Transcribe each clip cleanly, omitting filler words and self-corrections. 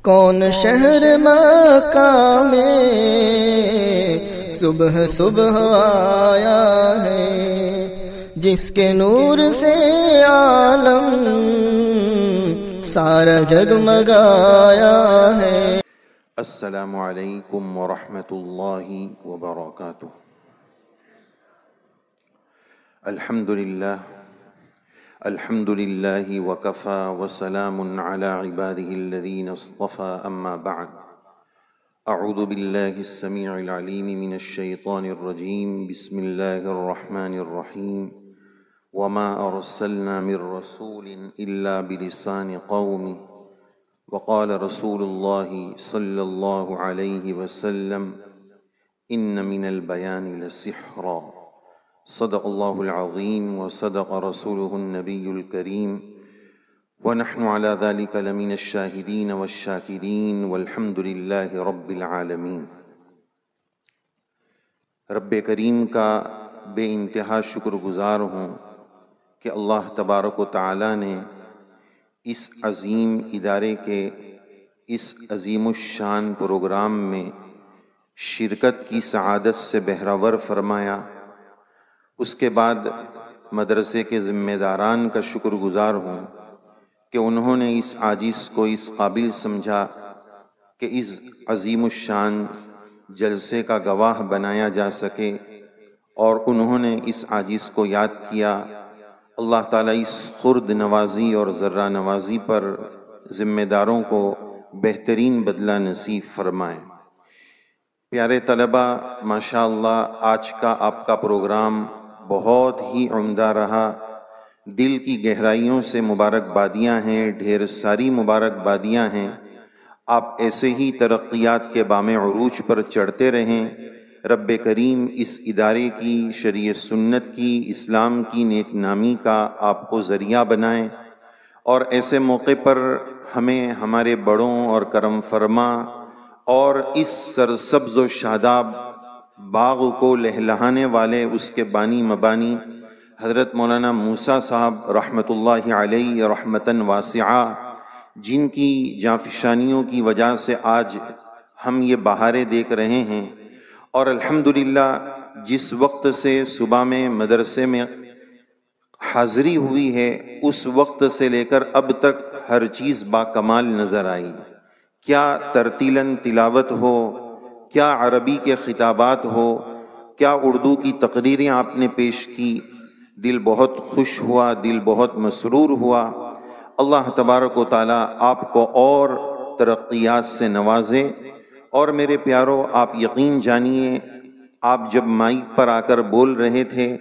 کون شہر مکہ میں صبح صبح آیا ہے، جس کے نور سے عالم سارا جگمگایا ہے۔ السلام علیکم ورحمۃ اللہ وبرکاتہ۔ الحمد للہ وکفی وسلام علی عباده الذین اصطفى، اما بعد، اعوذ باللہ السمیع العلیم من الشیطان الرجیم، بسم اللہ الرحمن الرحیم، وما ارسلنا من رسول الا بلسان قومه، وقال رسول اللہ صلی اللہ علیہ وسلم ان من البیان لسحرا، صدق اللہ العظیم وصدق رسولہ النبی الکریم، ونحن على ذلك لمن الشاہدین والشاکرین، والحمد للہ رب العالمین۔ رب کریم کا بے انتہا شکر گزار ہوں کہ اللہ تبارک و تعالی نے اس عظیم ادارے کے اس عظیم الشان پروگرام میں شرکت کی سعادت سے بہرور فرمایا۔ اس کے بعد مدرسے کے ذمہ داران کا شکر گزار ہوں کہ انہوں نے اس عاجز کو اس قابل سمجھا کہ اس عظیم الشان جلسے کا گواہ بنایا جا سکے، اور انہوں نے اس عاجز کو یاد کیا۔ اللہ تعالیٰ اس خرد نوازی اور ذرہ نوازی پر ذمہ داروں کو بہترین بدلہ نصیب فرمائے۔ پیارے طلبہ، ماشاءاللہ آج کا آپ کا پروگرام بہت ہی عمدہ رہا۔ دل کی گہرائیوں سے مبارکبادیاں ہیں، ڈھیر ساری مبارکبادیاں ہیں۔ آپ ایسے ہی ترقیات کے بام عروج پر چڑھتے رہیں۔ رب کریم اس ادارے کی، شریع سنت کی، اسلام کی نیک نامی کا آپ کو ذریعہ بنائیں، اور ایسے موقع پر ہمیں ہمارے بڑوں اور کرم فرما اور اس سرسبز و شاداب باغ کو لہلہانے والے اس کے بانی مبانی حضرت مولانا موسیٰ صاحب رحمۃ اللہ علیہ رحمتاً واسعہ، جن کی جانفشانیوں کی وجہ سے آج ہم یہ بہاریں دیکھ رہے ہیں، اور الحمدللہ جس وقت سے صبح میں مدرسے میں حاضری ہوئی ہے، اس وقت سے لے کر اب تک ہر چیز با کمال نظر آئی۔ کیا ترتیلاً تلاوت ہو، کیا عربی کے خطابات ہو، کیا اردو کی تقریریں آپ نے پیش کی، دل بہت خوش ہوا، دل بہت مسرور ہوا۔ اللہ تبارک و تعالیٰ آپ کو اور ترقیات سے نوازے۔ اور میرے پیارو، آپ یقین جانیے، آپ جب مائک پر آ کر بول رہے تھے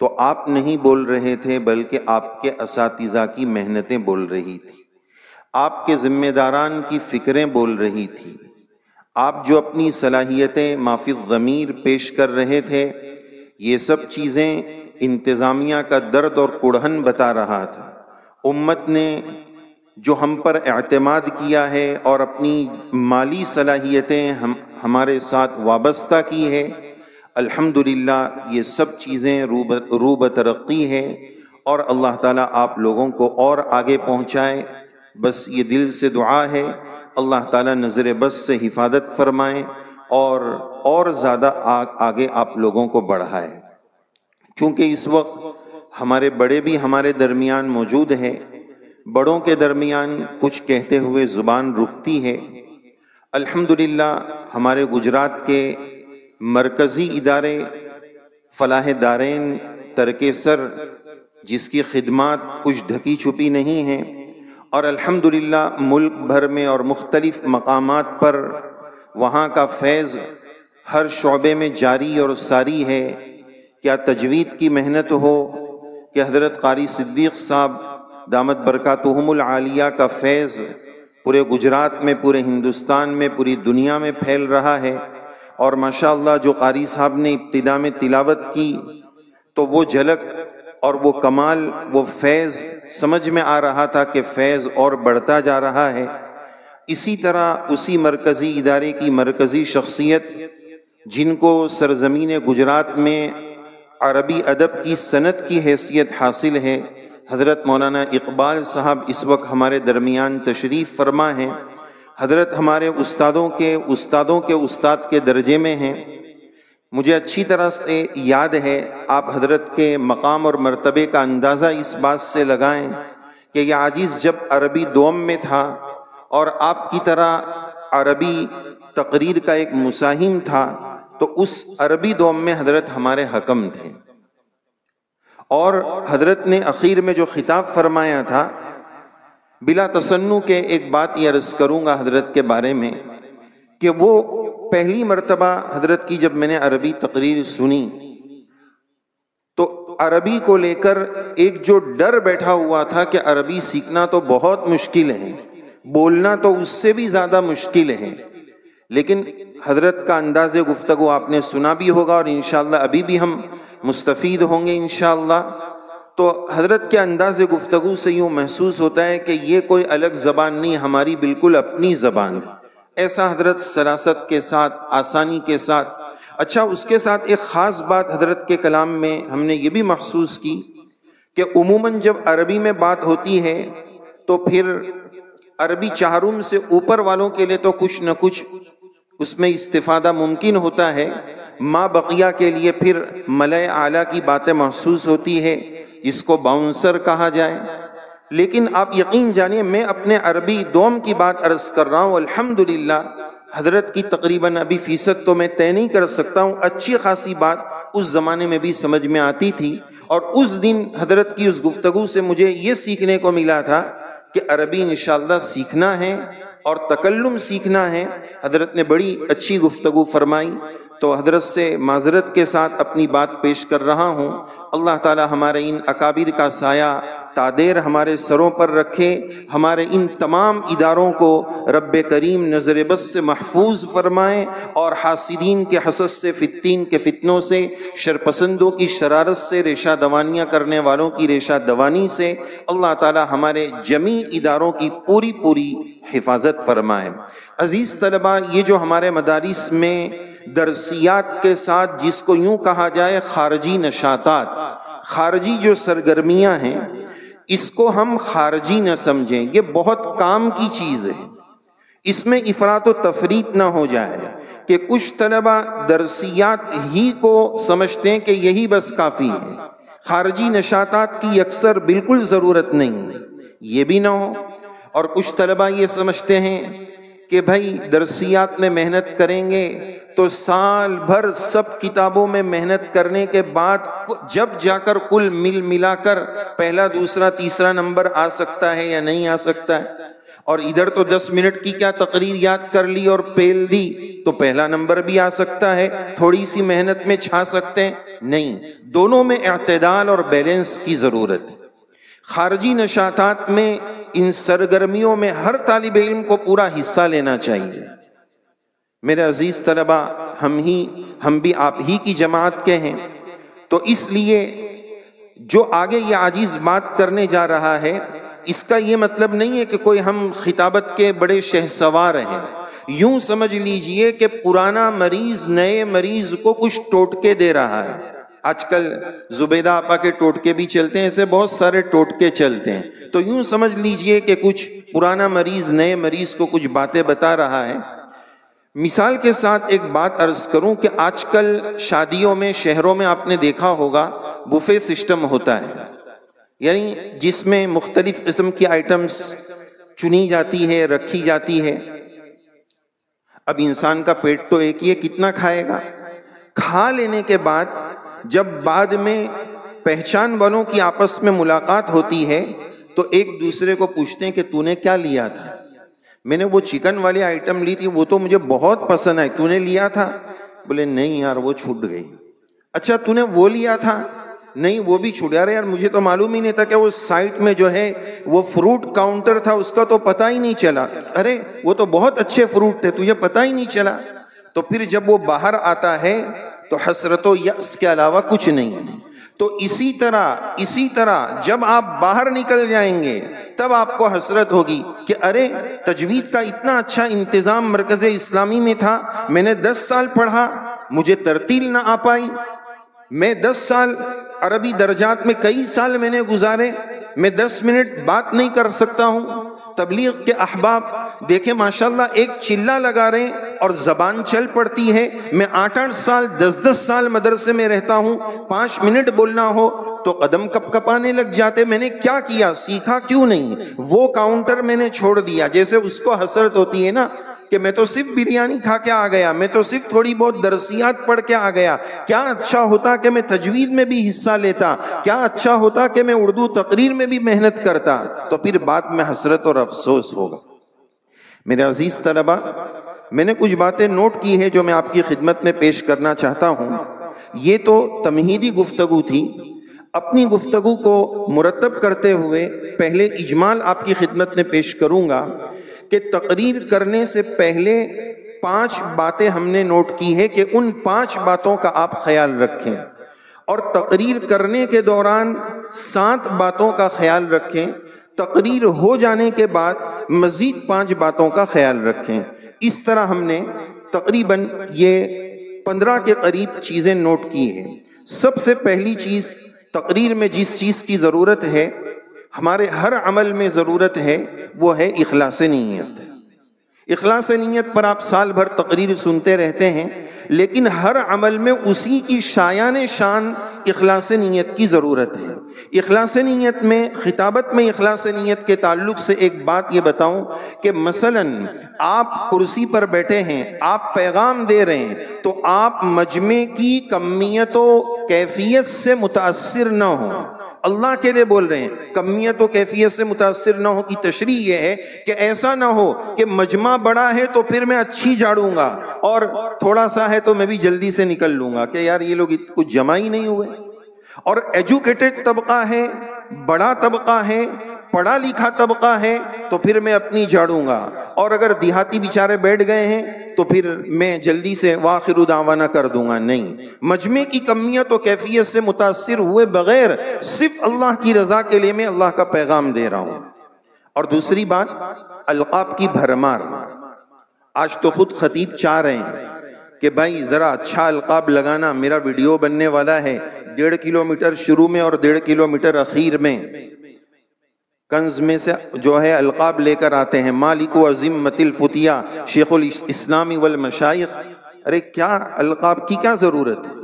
تو آپ نہیں بول رہے تھے، بلکہ آپ کے اساتذہ کی محنتیں بول رہی تھی، آپ کے ذمہ داران کی فکریں بول رہی تھی، آپ جو اپنی صلاحیتیں ما فی الضمیر پیش کر رہے تھے، یہ سب چیزیں انتظامیہ کا درد اور کڑھن بتا رہا تھا۔ امت نے جو ہم پر اعتماد کیا ہے اور اپنی مالی صلاحیتیں ہمارے ساتھ وابستہ کی ہے، الحمدللہ یہ سب چیزیں روب ترقی ہے، اور اللہ تعالیٰ آپ لوگوں کو اور آگے پہنچائے۔ بس یہ دل سے دعا ہے، اللہ تعالیٰ نظر بس سے حفاظت فرمائے اور زیادہ آگے آپ لوگوں کو بڑھائے۔ چونکہ اس وقت ہمارے بڑے بھی ہمارے درمیان موجود ہیں، بڑوں کے درمیان کچھ کہتے ہوئے زبان رکتی ہے۔ الحمدللہ ہمارے گجرات کے مرکزی ادارے فلاح دارین ترک سر، جس کی خدمات کچھ ڈھکی چھپی نہیں ہیں، اور الحمدللہ ملک بھر میں اور مختلف مقامات پر وہاں کا فیض ہر شعبے میں جاری اور ساری ہے۔ کیا تجوید کی محنت ہو، کہ حضرت قاری صدیق صاحب دامت برکاتہم العالیہ کا فیض پورے گجرات میں، پورے ہندوستان میں، پوری دنیا میں پھیل رہا ہے، اور ماشاءاللہ جو قاری صاحب نے ابتدا میں تلاوت کی تو وہ جھلک اور وہ کمال، وہ فیض سمجھ میں آ رہا تھا کہ فیض اور بڑھتا جا رہا ہے۔ اسی طرح اسی مرکزی ادارے کی مرکزی شخصیت، جن کو سرزمین گجرات میں عربی ادب کی صنعت کی حیثیت حاصل ہے، حضرت مولانا اقبال صاحب اس وقت ہمارے درمیان تشریف فرما ہیں۔ حضرت ہمارے استادوں کے استاد کے درجے میں ہیں. مجھے اچھی طرح سے یاد ہے، آپ حضرت کے مقام اور مرتبے کا اندازہ اس بات سے لگائیں کہ یہ عاجز جب عربی دوم میں تھا اور آپ کی طرح عربی تقریر کا ایک مساہم تھا، تو اس عربی دوم میں حضرت ہمارے حکم تھے. اور حضرت نے اخیر میں جو خطاب فرمایا تھا، بلا تصنع کے ایک بات یہ عرض کروں گا حضرت کے بارے میں کہ وہ پہلی مرتبہ حضرت کی جب میں نے عربی تقریر سنی تو عربی کو لے کر ایک جو ڈر بیٹھا ہوا تھا کہ عربی سیکھنا تو بہت مشکل ہے، بولنا تو اس سے بھی زیادہ مشکل ہے. لیکن حضرت کا انداز گفتگو آپ نے سنا بھی ہوگا اور انشاءاللہ ابھی بھی ہم مستفید ہوں گے انشاءاللہ. تو حضرت کے انداز گفتگو سے یوں محسوس ہوتا ہے کہ یہ کوئی الگ زبان نہیں، ہماری بالکل اپنی زبان. ایسا حضرت سراست کے ساتھ، آسانی کے ساتھ. اچھا، اس کے ساتھ ایک خاص بات حضرت کے کلام میں ہم نے یہ بھی محسوس کی کہ عموماً جب عربی میں بات ہوتی ہے تو پھر عربی چہارم سے اوپر والوں کے لیے تو کچھ نہ کچھ اس میں استفادہ ممکن ہوتا ہے. ما بقیہ کے لیے پھر ملائے اعلیٰ کی باتیں محسوس ہوتی ہے، جس کو باؤنسر کہا جائے. لیکن آپ یقین جانیے، میں اپنے عربی دوم کی بات عرض کر رہا ہوں. الحمدللہ حضرت کی تقریباً ابھی فیصد تو میں طے نہیں کر سکتا ہوں، اچھی خاصی بات اس زمانے میں بھی سمجھ میں آتی تھی. اور اس دن حضرت کی اس گفتگو سے مجھے یہ سیکھنے کو ملا تھا کہ عربی انشاءاللہ سیکھنا ہے اور تکلم سیکھنا ہے. حضرت نے بڑی اچھی گفتگو فرمائی. تو حضرت سے معذرت کے ساتھ اپنی بات پیش کر رہا ہوں. اللہ تعالی ہمارے ان اکابر کا سایہ تادیر ہمارے سروں پر رکھے، ہمارے ان تمام اداروں کو رب کریم نظر بس سے محفوظ فرمائے اور حاسدین کے حسد سے، فتین کے فتنوں سے، شرپسندوں کی شرارت سے، ریشہ دوانیاں کرنے والوں کی ریشہ دوانی سے اللہ تعالی ہمارے جمیع اداروں کی پوری حفاظت فرمائے. عزیز طلبہ، یہ جو ہمارے مدارس میں درسیات کے ساتھ جس کو یوں کہا جائے خارجی نشاطات، خارجی جو سرگرمیاں ہیں، اس کو ہم خارجی نہ سمجھیں. یہ بہت کام کی چیز ہے، اس میں افراط و تفریط نہ ہو جائے کہ کچھ طلبہ درسیات ہی کو سمجھتے ہیں کہ یہی بس کافی ہے، خارجی نشاطات کی اکثر بالکل ضرورت نہیں، یہ بھی نہ ہو. اور کچھ طلبہ یہ سمجھتے ہیں کہ بھائی درسیات میں محنت کریں گے تو سال بھر سب کتابوں میں محنت کرنے کے بعد جب جا کر کل ملا کر پہلا، دوسرا، تیسرا نمبر آ سکتا ہے یا نہیں آ سکتا ہے. اور ادھر تو 10 منٹ کی کیا تقریر یاد کر لی اور پیل دی تو پہلا نمبر بھی آ سکتا ہے، تھوڑی سی محنت میں چھا سکتے ہیں. نہیں، دونوں میں اعتدال اور بیلنس کی ضرورت ہے. خارجی نشاطات میں، ان سرگرمیوں میں ہر طالب علم کو پورا حصہ لینا چاہیے. میرے عزیز طلبہ، ہم بھی آپ ہی کی جماعت کے ہیں، تو اس لیے جو آگے یہ عاجز بات کرنے جا رہا ہے، اس کا یہ مطلب نہیں ہے کہ کوئی ہم خطابت کے بڑے شہسوار ہیں. یوں سمجھ لیجئے کہ پرانا مریض نئے مریض کو کچھ ٹوٹکے دے رہا ہے. آج کل زبیدہ آپا کے ٹوٹکے بھی چلتے ہیں، ایسے بہت سارے ٹوٹکے چلتے ہیں. تو یوں سمجھ لیجئے کہ کچھ پرانا مریض نئے مریض کو کچھ باتیں بتا رہا ہے. مثال کے ساتھ ایک بات عرض کروں کہ آج کل شادیوں میں، شہروں میں آپ نے دیکھا ہوگا بوفے سسٹم ہوتا ہے، یعنی جس میں مختلف قسم کی آئٹمز چنی جاتی ہے، رکھی جاتی ہے. اب انسان کا پیٹ تو ایک ہی ہے، کتنا کھائے گا؟ کھا لینے کے بعد جب بعد میں پہچان والوں کی آپس میں ملاقات ہوتی ہے تو ایک دوسرے کو پوچھتے ہیں کہ تو نے کیا لیا تھا؟ میں نے وہ چکن والی آئٹم لی تھی، وہ تو مجھے بہت پسند آئی، تو نے لیا تھا؟ بولے نہیں یار، وہ چھوٹ گئی. اچھا تو نے وہ لیا تھا؟ نہیں وہ بھی چھوٹ گیا. یار مجھے تو معلوم ہی نہیں تھا کہ وہ سائٹ میں جو ہے وہ فروٹ کاؤنٹر تھا، اس کا تو پتہ ہی نہیں چلا. ارے وہ تو بہت اچھے فروٹ تھے، تجھے پتہ ہی نہیں چلا. تو پھر جب وہ باہر آتا ہے تو حسرت و یأس کے علاوہ کچھ نہیں ہے. تو اسی طرح جب آپ باہر نکل جائیں گے تب آپ کو حسرت ہوگی کہ ارے تجوید کا اتنا اچھا انتظام مرکز اسلامی میں تھا، میں نے 10 سال پڑھا، مجھے ترتیل نہ آ پائی. میں 10 سال عربی درجات میں کئی سال میں نے گزارے، میں 10 منٹ بات نہیں کر سکتا ہوں. تبلیغ کے احباب دیکھیں ماشاءاللہ ایک چلہ لگا رہے ہیں اور زبان چل پڑتی ہے. میں 8-8 سال 10-10 سال مدرسے میں رہتا ہوں, 5 منٹ بولنا ہو تو قدم کپ کپانے لگ جاتے. میں نے کیا کیا؟ سیکھا کیوں نہیں؟ وہ کاؤنٹر میں نے چھوڑ دیا. جیسے اس کو حسرت ہوتی ہے نا کہ میں تو صرف بریانی کھا کے آ گیا, میں تو صرف تھوڑی بہت درسیات پڑھ کے آ گیا, کیا اچھا ہوتا کہ میں تجوید میں بھی حصہ لیتا, کیا اچھا ہوتا کہ میں اردو تقریر میں بھی محنت کرتا. تو پھر بعد میں حسرت اور افسوس ہوگا. میرے عزیز طلبہ, میں نے کچھ باتیں نوٹ کی ہیں جو میں آپ کی خدمت میں پیش کرنا چاہتا ہوں. یہ تو تمہیدی گفتگو تھی. اپنی گفتگو کو مرتب کرتے ہوئے پہلے اجمال آپ کی خدمت میں پیش کروں گا کہ تقریر کرنے سے پہلے 5 باتیں ہم نے نوٹ کی ہے کہ ان 5 باتوں کا آپ خیال رکھیں, اور تقریر کرنے کے دوران 7 باتوں کا خیال رکھیں. تقریر ہو جانے کے بعد مزید 5 باتوں کا خیال رکھیں. اس طرح ہم نے تقریباً یہ 15 کے قریب چیزیں نوٹ کی ہیں. سب سے پہلی چیز, تقریر میں جس چیز کی ضرورت ہے, ہمارے ہر عمل میں ضرورت ہے, وہ ہے اخلاص نیت. اخلاص نیت پر آپ سال بھر تقریر سنتے رہتے ہیں, لیکن ہر عمل میں اسی کی شایان شان اخلاص نیت کی ضرورت ہے. اخلاص نیت میں, خطابت میں اخلاص نیت کے تعلق سے ایک بات یہ بتاؤں کہ مثلاً آپ کرسی پر بیٹھے ہیں, آپ پیغام دے رہے ہیں, تو آپ مجمع کی کمیت و کیفیت سے متاثر نہ ہوں. اللہ کے لیے بول رہے ہیں, کمیت و کیفیت سے متاثر نہ ہو کی تشریح یہ ہے کہ ایسا نہ ہو کہ مجمع بڑا ہے تو پھر میں اچھی جھاڑوں گا, اور تھوڑا سا ہے تو میں بھی جلدی سے نکل لوں گا کہ یار یہ لوگ کچھ جمع ہی نہیں ہوئے. اور ایجوکیٹڈ طبقہ ہے, بڑا طبقہ ہے, پڑھا لکھا طبقہ ہے, تو پھر میں اپنی جھاڑوں گا. اور اگر دیہاتی بیچارے بیٹھ گئے ہیں تو پھر میں جلدی سے وآخر دعوانا کر دوں گا. نہیں, مجمع کی کمیت و کیفیت سے متاثر ہوئے بغیر صرف اللہ کی رضا کے لیے میں اللہ کا پیغام دے رہا ہوں. اور دوسری بات, القاب کی بھرمار. آج تو خود خطیب چاہ رہے ہیں کہ بھائی ذرا اچھا القاب لگانا, میرا ویڈیو بننے والا ہے, 1.5 کلومیٹر شروع میں اور 1.5 کلومیٹر اخیر میں کنز میں سے جو ہے القاب لے کر آتے ہیں. مالک و عظمت الفتیہ, شیخ الاسلام والمشایخ. ارے کیا القاب کی کیا ضرورت ہے؟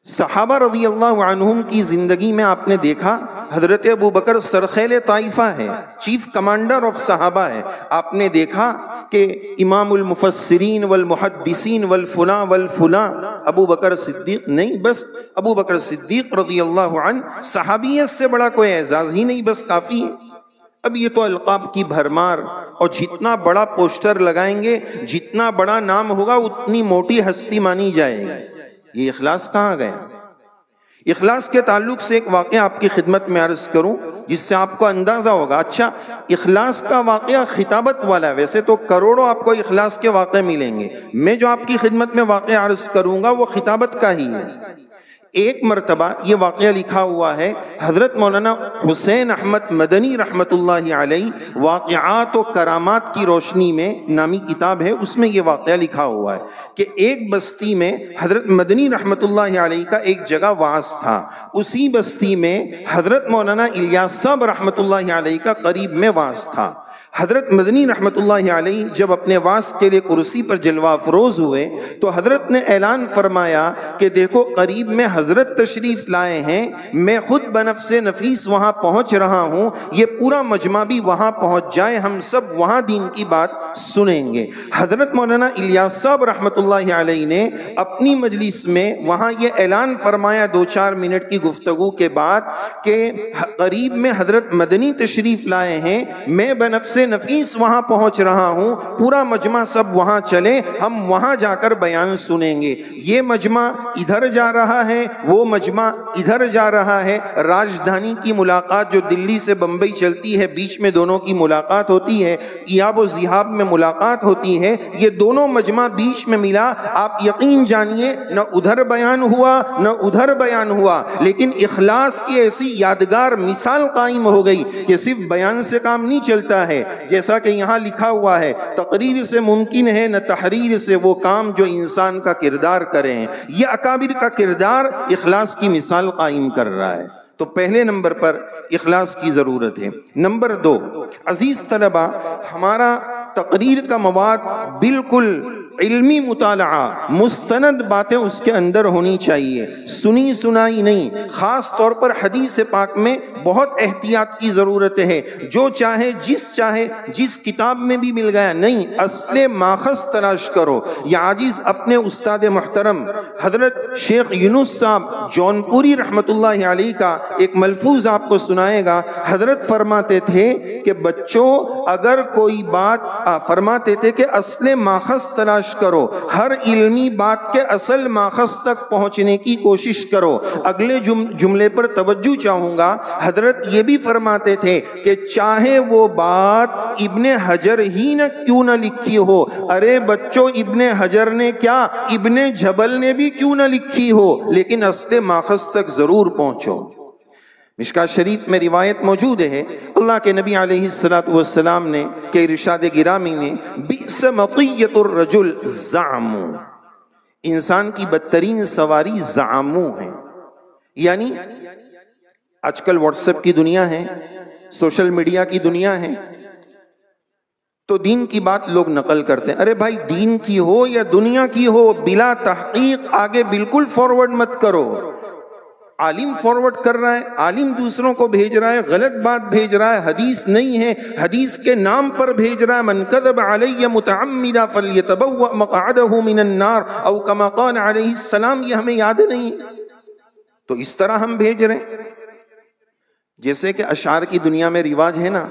صحابہ رضی اللہ عنہم کی زندگی میں آپ نے دیکھا, حضرت ابو بکر سرخیل طائفہ ہے, چیف کمانڈر آف صحابہ ہے. آپ نے دیکھا کہ امام المفسرین والمحدثین والفلاں والفلاں ابو بکر صدیق نہیں, بس ابو بکر صدیق رضی اللہ عنہ, صحابیت سے بڑا کوئی اعزاز ہی نہیں, بس کافی ہے. اب یہ تو القاب کی بھرمار, اور جتنا بڑا پوسٹر لگائیں گے, جتنا بڑا نام ہوگا, اتنی موٹی ہستی مانی جائے گی. یہ اخلاص کہاں گیا؟ اخلاص کے تعلق سے ایک واقعہ آپ کی خدمت میں عرض کروں جس سے آپ کو اندازہ ہوگا. اچھا, اخلاص کا واقعہ خطابت والا ہے, ویسے تو کروڑوں آپ کو اخلاص کے واقعے ملیں گے. میں جو آپ کی خدمت میں واقعہ عرض کروں گا وہ خطابت کا ہی ہے. ایک مرتبہ یہ واقعہ لکھا ہوا ہے, حضرت مولانا حسین احمد مدنی رحمت اللہ علیہ واقعات و کرامات کی روشنی میں نامی کتاب ہے, اس میں یہ واقعہ لکھا ہوا ہے کہ ایک بستی میں حضرت مدنی رحمت اللہ علیہ کا ایک جگہ واعظ تھا. اسی بستی میں حضرت مولانا الیاس صاحب رحمت اللہ علیہ کا قریب میں واعظ تھا. حضرت مدنی رحمت اللہ علیہ جب اپنے واعظ کے لیے کرسی پر جلوہ افروز ہوئے تو حضرت نے اعلان فرمایا کہ دیکھو قریب میں حضرت تشریف لائے ہیں, میں خود بنفس نفیس وہاں پہنچ رہا ہوں, یہ پورا مجمع بھی وہاں پہنچ جائے, ہم سب وہاں دین کی بات سنیں گے. حضرت مولانا الیاس صاحب رحمت اللہ علیہ نے اپنی مجلس میں وہاں یہ اعلان فرمایا 2-4 منٹ کی گفتگو کے بعد کہ قریب میں حضرت مدنی تشریف لائے ہیں, میں بنفس نفیس وہاں پہنچ رہا ہوں, پورا مجمع سب وہاں چلے, ہم وہاں جا کر بیان سنیں گے. یہ مجمع ادھر جا رہا ہے, وہ مجمع ادھر جا رہا ہے. راجدھانی کی ملاقات جو دلی سے بمبئی چلتی ہے, بیچ میں دونوں کی ملاقات ہوتی ہے, ایاب و ذہاب میں ملاقات ہوتی ہے, یہ دونوں مجمع بیچ میں ملا. آپ یقین جانیے نہ ادھر بیان ہوا نہ ادھر بیان ہوا, لیکن اخلاص کی ایسی یادگار مثال قائم ہو گئی کہ صرف بیان سے کام نہیں چلتا ہے. جیسا کہ یہاں لکھا ہوا ہے, تقریر سے ممکن ہے نہ تحریر سے وہ کام جو انسان کا کردار کریں. یہ اکابر کا کردار اخلاص کی مثال قائم کر رہا ہے. تو پہلے نمبر پر اخلاص کی ضرورت ہے. نمبر 2, عزیز طلبہ, ہمارا تقریر کا مواد بالکل علمی مطالعہ، مستند باتیں اس کے اندر ہونی چاہیے، سنی سنائی نہیں۔ خاص طور پر حدیث پاک میں بہت احتیاط کی ضرورت ہے۔ جو چاہے جس کتاب میں بھی مل گیا نہیں، اصل ماخذ تلاش کرو۔ یہ عاجز اپنے استاد محترم حضرت شیخ یونس صاحب جونپوری رحمت اللہ علیہ کا ایک ملفوظ آپ کو سنائے گا۔ حضرت فرماتے تھے کہ بچوں اگر کوئی بات فرماتے تھے کہ اصل ماخذ تلاش کرو، ہر علمی بات کے اصل ماخذ تک پہنچنے کی کوشش کرو۔ اگلے جملے پر توجہ چاہوں گا۔ حضرت یہ بھی فرماتے تھے کہ چاہے وہ بات ابن حجر ہی نہ کیوں نہ لکھی ہو، ارے بچوں ابن حجر نے کیا، ابن جبل نے بھی کیوں نہ لکھی ہو، لیکن اصل ماخذ تک ضرور پہنچو۔ مشکاۃ شریف میں روایت موجود ہے، اللہ کے نبی علیہ السلام نے کہ ارشاد گرامی میں بئس مطیۃ الرجل زعمو، انسان کی بدترین سواری زعمو ہے۔ یعنی آج کل واٹس ایپ کی دنیا ہے، سوشل میڈیا کی دنیا ہے، تو دین کی بات لوگ نقل کرتے ہیں۔ ارے بھائی دین کی ہو یا دنیا کی ہو، بلا تحقیق آگے بالکل فارورڈ مت کرو۔ عالم فارورڈ کر رہا ہے، عالم دوسروں کو بھیج رہا ہے، غلط بات بھیج رہا ہے، حدیث نہیں ہے، حدیث کے نام پر بھیج رہا ہے۔ من کذب علی متعمدا فلیتبوأ مقعدہ من النار، او کما قال علیہ السلام۔ یہ ہمیں یاد نہیں، تو اس طرح ہم بھیج رہے ہیں۔ جیسے کہ اشعار کی دنیا میں رواج ہے نا،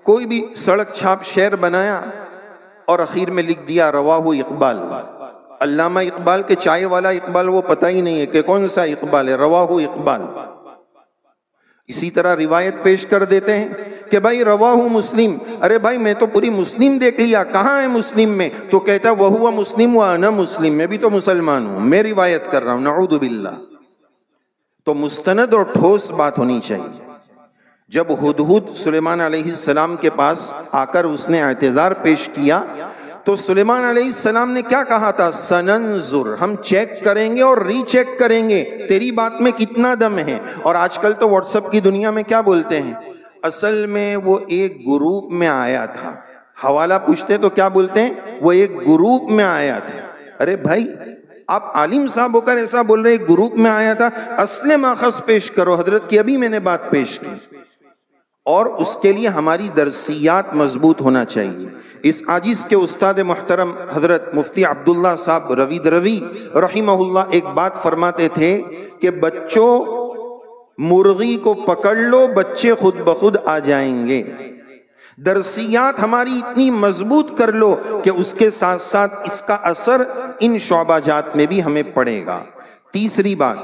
کوئی بھی سڑک چھاپ شعر بنایا اور اخیر میں لکھ دیا رواہ اقبال۔ علامہ اقبال کے چائے والا اقبال وہ پتہ ہی نہیں ہے کہ کون سا اقبال ہے، رواہ اقبال۔ اسی طرح روایت پیش کر دیتے ہیں کہ بھائی رواہ مسلم، ارے بھائی میں تو پوری مسلم دیکھ لیا، کہاں ہے مسلم میں؟ تو کہتا وہو مسلم وانا مسلم، میں بھی تو مسلمان ہوں، میں روایت کر رہا ہوں، نعوذ باللہ۔ تو مستند اور ٹھوس بات ہونی چاہیے۔ جب ہدہد سلیمان علیہ السلام کے پاس آ کر اس نے اعتذار پیش کیا تو سلیمان علیہ السلام نے کیا کہا تھا؟ سننظر، ہم چیک کریں گے اور ری چیک کریں گے تیری بات میں کتنا دم ہے۔ اور آج کل تو واٹس ایپ کی دنیا میں کیا بولتے ہیں؟ اصل میں وہ ایک گروپ میں آیا تھا، حوالہ پوچھتے تو کیا بولتے ہیں؟ وہ ایک گروپ میں آیا تھا۔ ارے بھائی آپ عالم صاحب ہو کر ایسا بول رہے ایک گروپ میں آیا تھا، اصل ماخذ پیش کرو۔ حضرت کی ابھی میں نے بات پیش کی، اور اس کے لیے ہماری درسیات مضبوط ہونا چاہیے۔ اس عاجز کے استاد محترم حضرت مفتی عبداللہ صاحب روی رحمہ اللہ ایک بات فرماتے تھے کہ بچوں مرغی کو پکڑ لو، بچے خود بخود آ جائیں گے۔ درسیات ہماری اتنی مضبوط کر لو کہ اس کے ساتھ ساتھ اس کا اثر ان شعبہ جات میں بھی ہمیں پڑے گا۔ تیسری بات،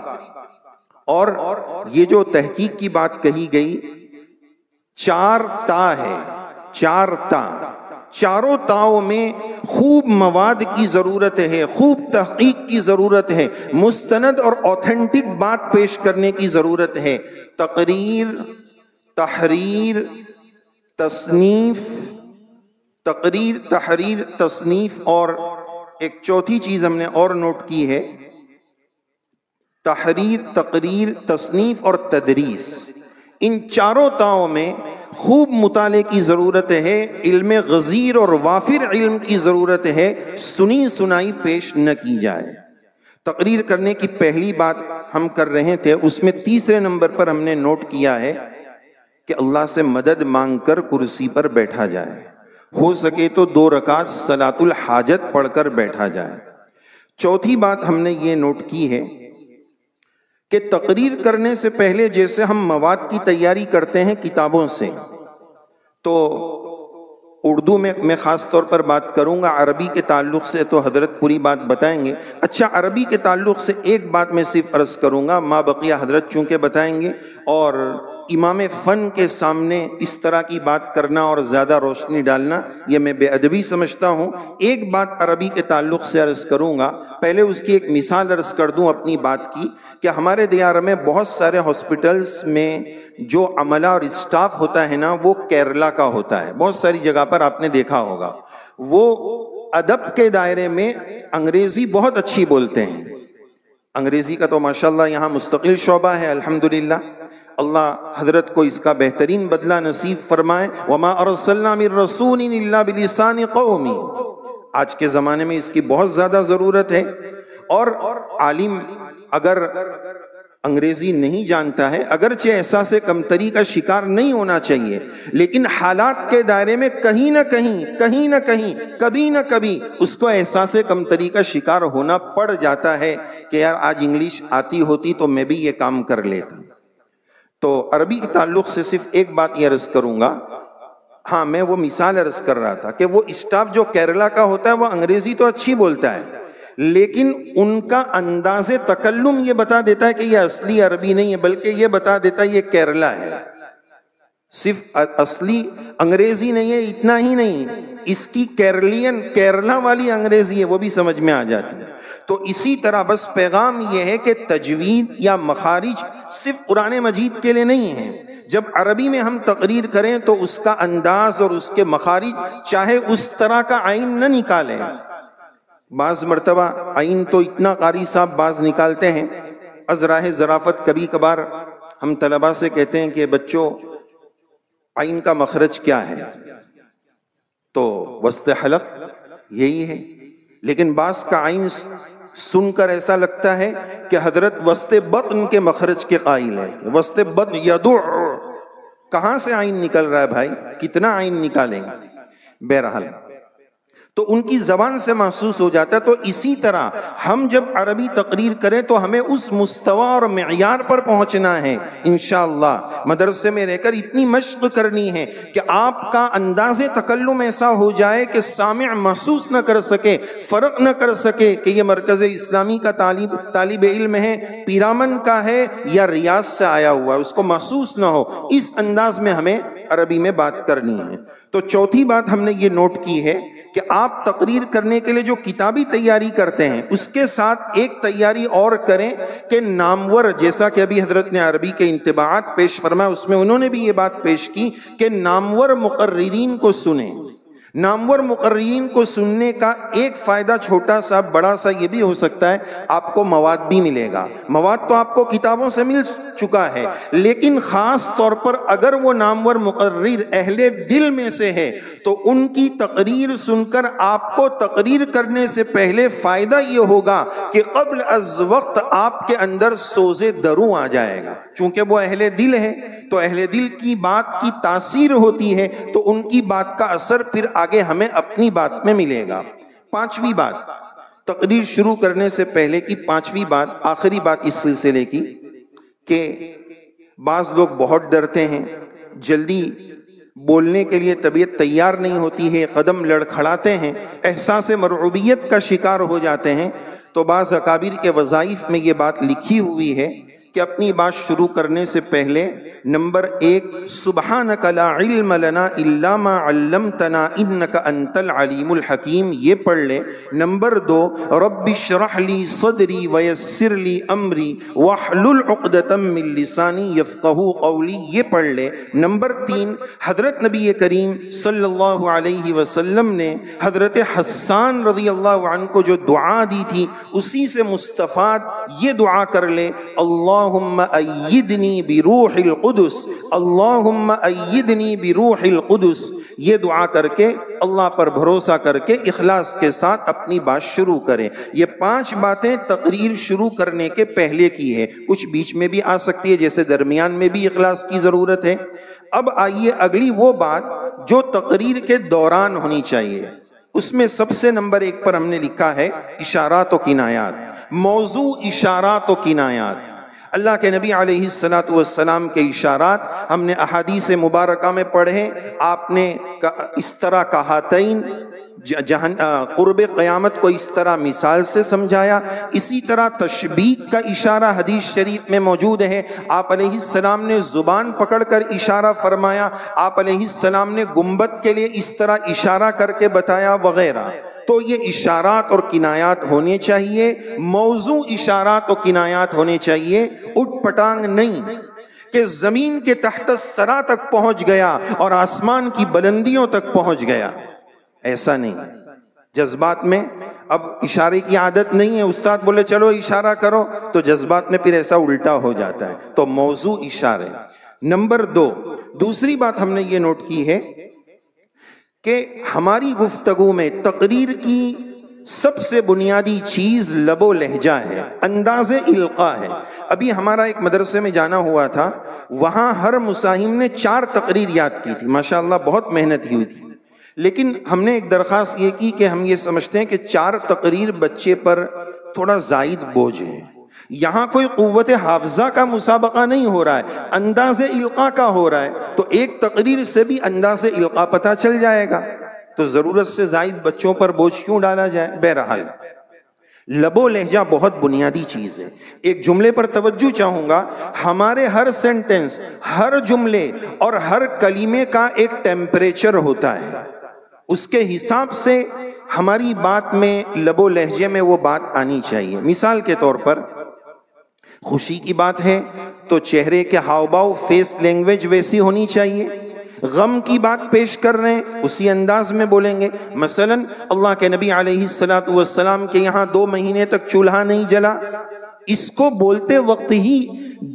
اور یہ جو تحقیق کی بات کہی گئی، 4 تا ہے، 4 تا، چاروں تاؤں میں خوب مواد کی ضرورت ہے، خوب تحقیق کی ضرورت ہے، مستند اور اوتھینٹک بات پیش کرنے کی ضرورت ہے۔ تقریر، تحریر، تصنیف، تقریر، تحریر، تصنیف، اور ایک چوتھی چیز ہم نے اور نوٹ کی ہے، تحریر، تقریر، تصنیف اور تدریس۔ ان چاروں تاؤں میں خوب مطالعے کی ضرورت ہے، علم غزیر اور وافر علم کی ضرورت ہے، سنی سنائی پیش نہ کی جائے۔ تقریر کرنے کی پہلی بات ہم کر رہے تھے، اس میں تیسرے نمبر پر ہم نے نوٹ کیا ہے کہ اللہ سے مدد مانگ کر کرسی پر بیٹھا جائے، ہو سکے تو 2 رکعت صلاۃ الحاجت پڑھ کر بیٹھا جائے۔ چوتھی بات ہم نے یہ نوٹ کی ہے کہ تقریر کرنے سے پہلے جیسے ہم مواد کی تیاری کرتے ہیں کتابوں سے، تو اردو میں میں خاص طور پر بات کروں گا، عربی کے تعلق سے تو حضرت پوری بات بتائیں گے۔ اچھا، عربی کے تعلق سے ایک بات میں صرف عرض کروں گا، ما بقیہ حضرت چونکہ بتائیں گے، اور امام فن کے سامنے اس طرح کی بات کرنا اور زیادہ روشنی ڈالنا یہ میں بے ادبی سمجھتا ہوں۔ ایک بات عربی کے تعلق سے عرض کروں گا، پہلے اس کی ایک مثال عرض کر دوں اپنی بات کی، کہ ہمارے دیار میں بہت سارے ہاسپٹلز میں جو عملہ اور اسٹاف ہوتا ہے نا، وہ کیرلا کا ہوتا ہے، بہت ساری جگہ پر آپ نے دیکھا ہوگا۔ وہ ادب کے دائرے میں انگریزی بہت اچھی بولتے ہیں، انگریزی کا تو ماشاءاللہ یہاں مستقل شعبہ ہے الحمدللہ۔ اللہ حضرت کو اس کا بہترین بدلہ نصیب فرمائے۔ وما ارسلنا من رسول الا بلسان قومی، آج کے زمانے میں اس کی بہت زیادہ ضرورت ہے، اور عالم اگر انگریزی نہیں جانتا ہے، اگرچہ احساس کمتری کا شکار نہیں ہونا چاہیے، لیکن حالات کے دائرے میں کہیں نہ کہیں کبھی نہ کبھی اس کو احساس کمتری کا شکار ہونا پڑ جاتا ہے کہ یار آج انگلش آتی ہوتی تو میں بھی یہ کام کر لیتا۔ تو عربی کے تعلق سے صرف ایک بات یہ عرض کروں گا، ہاں میں وہ مثال عرض کر رہا تھا کہ وہ اسٹاف جو کیرلا کا ہوتا ہے وہ انگریزی تو اچھی بولتا ہے، لیکن ان کا انداز تکلم یہ بتا دیتا ہے کہ یہ اصلی عربی نہیں ہے، بلکہ یہ بتا دیتا ہے یہ کیرلا ہے، صرف اصلی انگریزی نہیں ہے۔ اتنا ہی نہیں، اس کی کیرلا والی انگریزی ہے وہ بھی سمجھ میں آ جاتی ہے۔ تو اسی طرح بس پیغام یہ ہے کہ تجوید یا مخارج صرف قرآن مجید کے لیے نہیں ہے، جب عربی میں ہم تقریر کریں تو اس کا انداز اور اس کے مخارج چاہے اس طرح کا عین نہ نکالیں۔ بعض مرتبہ عین تو اتنا قاری صاحب بعض نکالتے ہیں، از راہ ظرافت کبھی کبھار ہم طلباء سے کہتے ہیں کہ بچوں عین کا مخرج کیا ہے، تو وسط حلق یہی ہے، لیکن بعض کا عین سن کر ایسا لگتا ہے کہ حضرت وسط بطن کے مخرج کے قائل ہے۔ وسط بطن یدع، کہاں سے عین نکل رہا ہے بھائی، کتنا عین نکالیں گے؟ بہرحال تو ان کی زبان سے محسوس ہو جاتا ہے۔ تو اسی طرح ہم جب عربی تقریر کریں تو ہمیں اس مستوی اور معیار پر پہنچنا ہے انشاءاللہ۔ مدرسے میں رہ کر اتنی مشق کرنی ہے کہ آپ کا انداز تکلم ایسا ہو جائے کہ سامع محسوس نہ کر سکے، فرق نہ کر سکے کہ یہ مرکز اسلامی کا طالب علم ہے، پیرامن کا ہے یا ریاض سے آیا ہوا ہے، اس کو محسوس نہ ہو۔ اس انداز میں ہمیں عربی میں بات کرنی ہے۔ تو چوتھی بات ہم نے یہ نوٹ کی ہے کہ آپ تقریر کرنے کے لیے جو کتابی تیاری کرتے ہیں اس کے ساتھ ایک تیاری اور کریں کہ نامور، جیسا کہ ابھی حضرت نے عربی کے انطباعات پیش فرمایا اس میں انہوں نے بھی یہ بات پیش کی کہ نامور مقررین کو سنیں۔ نامور مقررین کو سننے کا ایک فائدہ چھوٹا سا بڑا سا یہ بھی ہو سکتا ہے، آپ کو مواد بھی ملے گا۔ مواد تو آپ کو کتابوں سے مل چکا ہے، لیکن خاص طور پر اگر وہ نامور مقرر اہل دل میں سے ہے تو ان کی تقریر سن کر آپ کو تقریر کرنے سے پہلے فائدہ یہ ہوگا کہ قبل از وقت آپ کے اندر سوز دروں آ جائے گا۔ چونکہ وہ اہل دل ہے تو اہل دل کی بات کی تاثیر ہوتی ہے، تو ان کی بات کا اثر پھر آگے ہمیں اپنی بات میں ملے گا۔ پانچویں بات، تقریر شروع کرنے سے پہلے کی پانچویں بات، آخری بات اس سلسلے کی، کہ بعض لوگ بہت ڈرتے ہیں، جلدی بولنے کے لیے طبیعت تیار نہیں ہوتی ہے، قدم لڑکھڑاتے ہیں، احساس مرعوبیت کا شکار ہو جاتے ہیں۔ تو بعض اکابر کے وظائف میں یہ بات لکھی ہوئی ہے کہ اپنی بات شروع کرنے سے پہلے نمبر 1 سبحانک لا علم لنا الا ما علمتنا انک انت العلیم الحکیم یہ پڑھ لے۔ نمبر 2 رب اشرح لی صدری ویسر لی امری واحلل عقدۃ من لسانی یفقہوا قولی یہ پڑھ لے۔ نمبر 3 حضرت نبی کریم صلی اللہ علیہ وسلم نے حضرت حسان رضی اللہ عنہ کو جو دعا دی تھی اسی سے مستفاد یہ دعا کر لے، اللہم ایدنی بروح القدس، اللہم ایدنی بروح القدس، یہ دعا کر کے اللہ پر بھروسہ کر کے اخلاص کے ساتھ اپنی بات شروع کریں۔ یہ 5 باتیں تقریر شروع کرنے کے پہلے کی ہے، کچھ بیچ میں بھی آ سکتی ہے جیسے درمیان میں بھی اخلاص کی ضرورت ہے۔ اب آئیے اگلی وہ بات جو تقریر کے دوران ہونی چاہیے، اس میں سب سے نمبر 1 پر ہم نے لکھا ہے اشارات و کنایات۔ موضوع اشارات و کنایات، اللہ کے نبی علیہ السلام کے اشارات ہم نے احادیث مبارکہ میں پڑھے۔ آپ نے اس طرح کہاتین قرب قیامت کو اس طرح مثال سے سمجھایا، اسی طرح تشبیہ کا اشارہ حدیث شریف میں موجود ہے۔ آپ علیہ السلام نے زبان پکڑ کر اشارہ فرمایا، آپ علیہ السلام نے گنبد کے لیے اس طرح اشارہ کر کے بتایا وغیرہ۔ تو یہ اشارات اور کنایات ہونے چاہیے، موضوع اشارات و کنایات ہونے چاہیے، اٹھ پٹانگ نہیں کہ زمین کے تحت الثری تک پہنچ گیا اور آسمان کی بلندیوں تک پہنچ گیا، ایسا نہیں۔ جذبات میں اب اشارے کی عادت نہیں ہے، استاد بولے چلو اشارہ کرو تو جذبات میں پھر ایسا الٹا ہو جاتا ہے، تو موضوع اشارے۔ نمبر 2، دوسری بات ہم نے یہ نوٹ کی ہے کہ ہماری گفتگو میں تقریر کی سب سے بنیادی چیز لب و لہجہ ہے، انداز القاء ہے۔ ابھی ہمارا ایک مدرسے میں جانا ہوا تھا، وہاں ہر مساہم نے 4 تقریر یاد کی تھی، ماشاءاللہ بہت محنت کی ہوئی تھی، لیکن ہم نے ایک درخواست یہ کی کہ ہم یہ سمجھتے ہیں کہ 4 تقریر بچے پر تھوڑا زائد بوجھ ہے۔ یہاں کوئی قوت حافظہ کا مسابقہ نہیں ہو رہا ہے، انداز القاء کا ہو رہا ہے، تو ایک تقریر سے بھی انداز القاء پتہ چل جائے گا، تو ضرورت سے زائد بچوں پر بوجھ کیوں ڈالا جائے؟ بہرحال لب و لہجہ بہت بنیادی چیز ہے۔ ایک جملے پر توجہ چاہوں گا، ہمارے ہر سینٹنس، ہر جملے اور ہر کلمے کا ایک ٹیمپریچر ہوتا ہے، اس کے حساب سے ہماری بات میں لب و لہجے میں وہ بات آنی چاہیے۔ مثال کے طور پر خوشی کی بات ہے تو چہرے کے ہاؤ باؤ، فیس لینگویج ویسی ہونی چاہیے۔ غم کی بات پیش کر رہے ہیں اسی انداز میں بولیں گے۔ مثلا اللہ کے نبی علیہ السلام کے یہاں 2 مہینے تک چولہا نہیں جلا، اس کو بولتے وقت ہی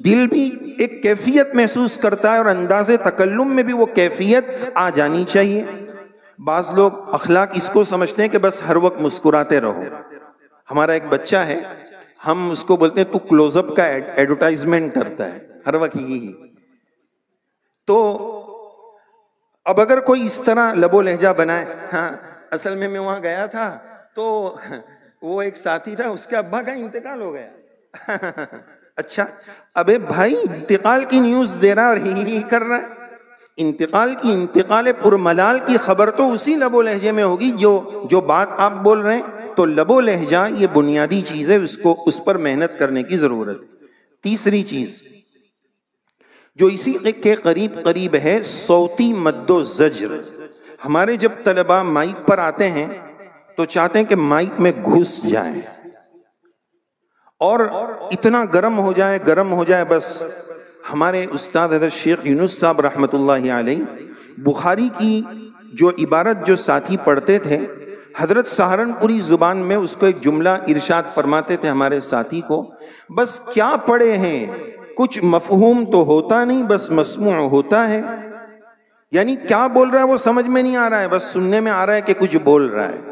دل بھی ایک کیفیت محسوس کرتا ہے اور انداز تکلم میں بھی وہ کیفیت آ جانی چاہیے۔ بعض لوگ اخلاق اس کو سمجھتے ہیں کہ بس ہر وقت مسکراتے رہو۔ ہمارا ایک بچہ ہے، ہم اس کو بولتے ہیں تو کلوز اپ کا ایڈورٹائزمنٹ کرتا ہے ہر وقت ہی۔ تو اب اگر کوئی اس طرح لب و لہجہ بنائے، ہاں اصل میں وہاں گیا تھا تو وہ ایک ساتھی تھا، اس کے ابا کا انتقال ہو گیا۔ اچھا ابے بھائی انتقال کی نیوز دے رہا اور ہی کر رہا ہے، انتقال پرملال کی خبر تو اسی لب و لہجے میں ہوگی جو بات آپ بول رہے ہیں۔ تو لب و لہجہ یہ بنیادی چیز ہے، اس پر محنت کرنے کی ضرورت ہے۔ تیسری چیز جو اسی کے قریب ہے، صوتی مد و زجر۔ ہمارے جب طلباء مائک پر آتے ہیں تو چاہتے ہیں کہ مائک میں گھس جائیں اور اتنا گرم ہو جائے بس۔ ہمارے استاد حضرت شیخ یونس صاحب رحمۃ اللہ علیہ بخاری کی جو عبارت جو ساتھی پڑھتے تھے، حضرت سہارنپوری زبان میں اس کو ایک جملہ ارشاد فرماتے تھے ہمارے ساتھی کو، بس کیا پڑھے ہیں، کچھ مفہوم تو ہوتا نہیں، بس مسموع ہوتا ہے۔ یعنی کیا بول رہا ہے وہ سمجھ میں نہیں آ رہا ہے، بس سننے میں آ رہا ہے کہ کچھ بول رہا ہے۔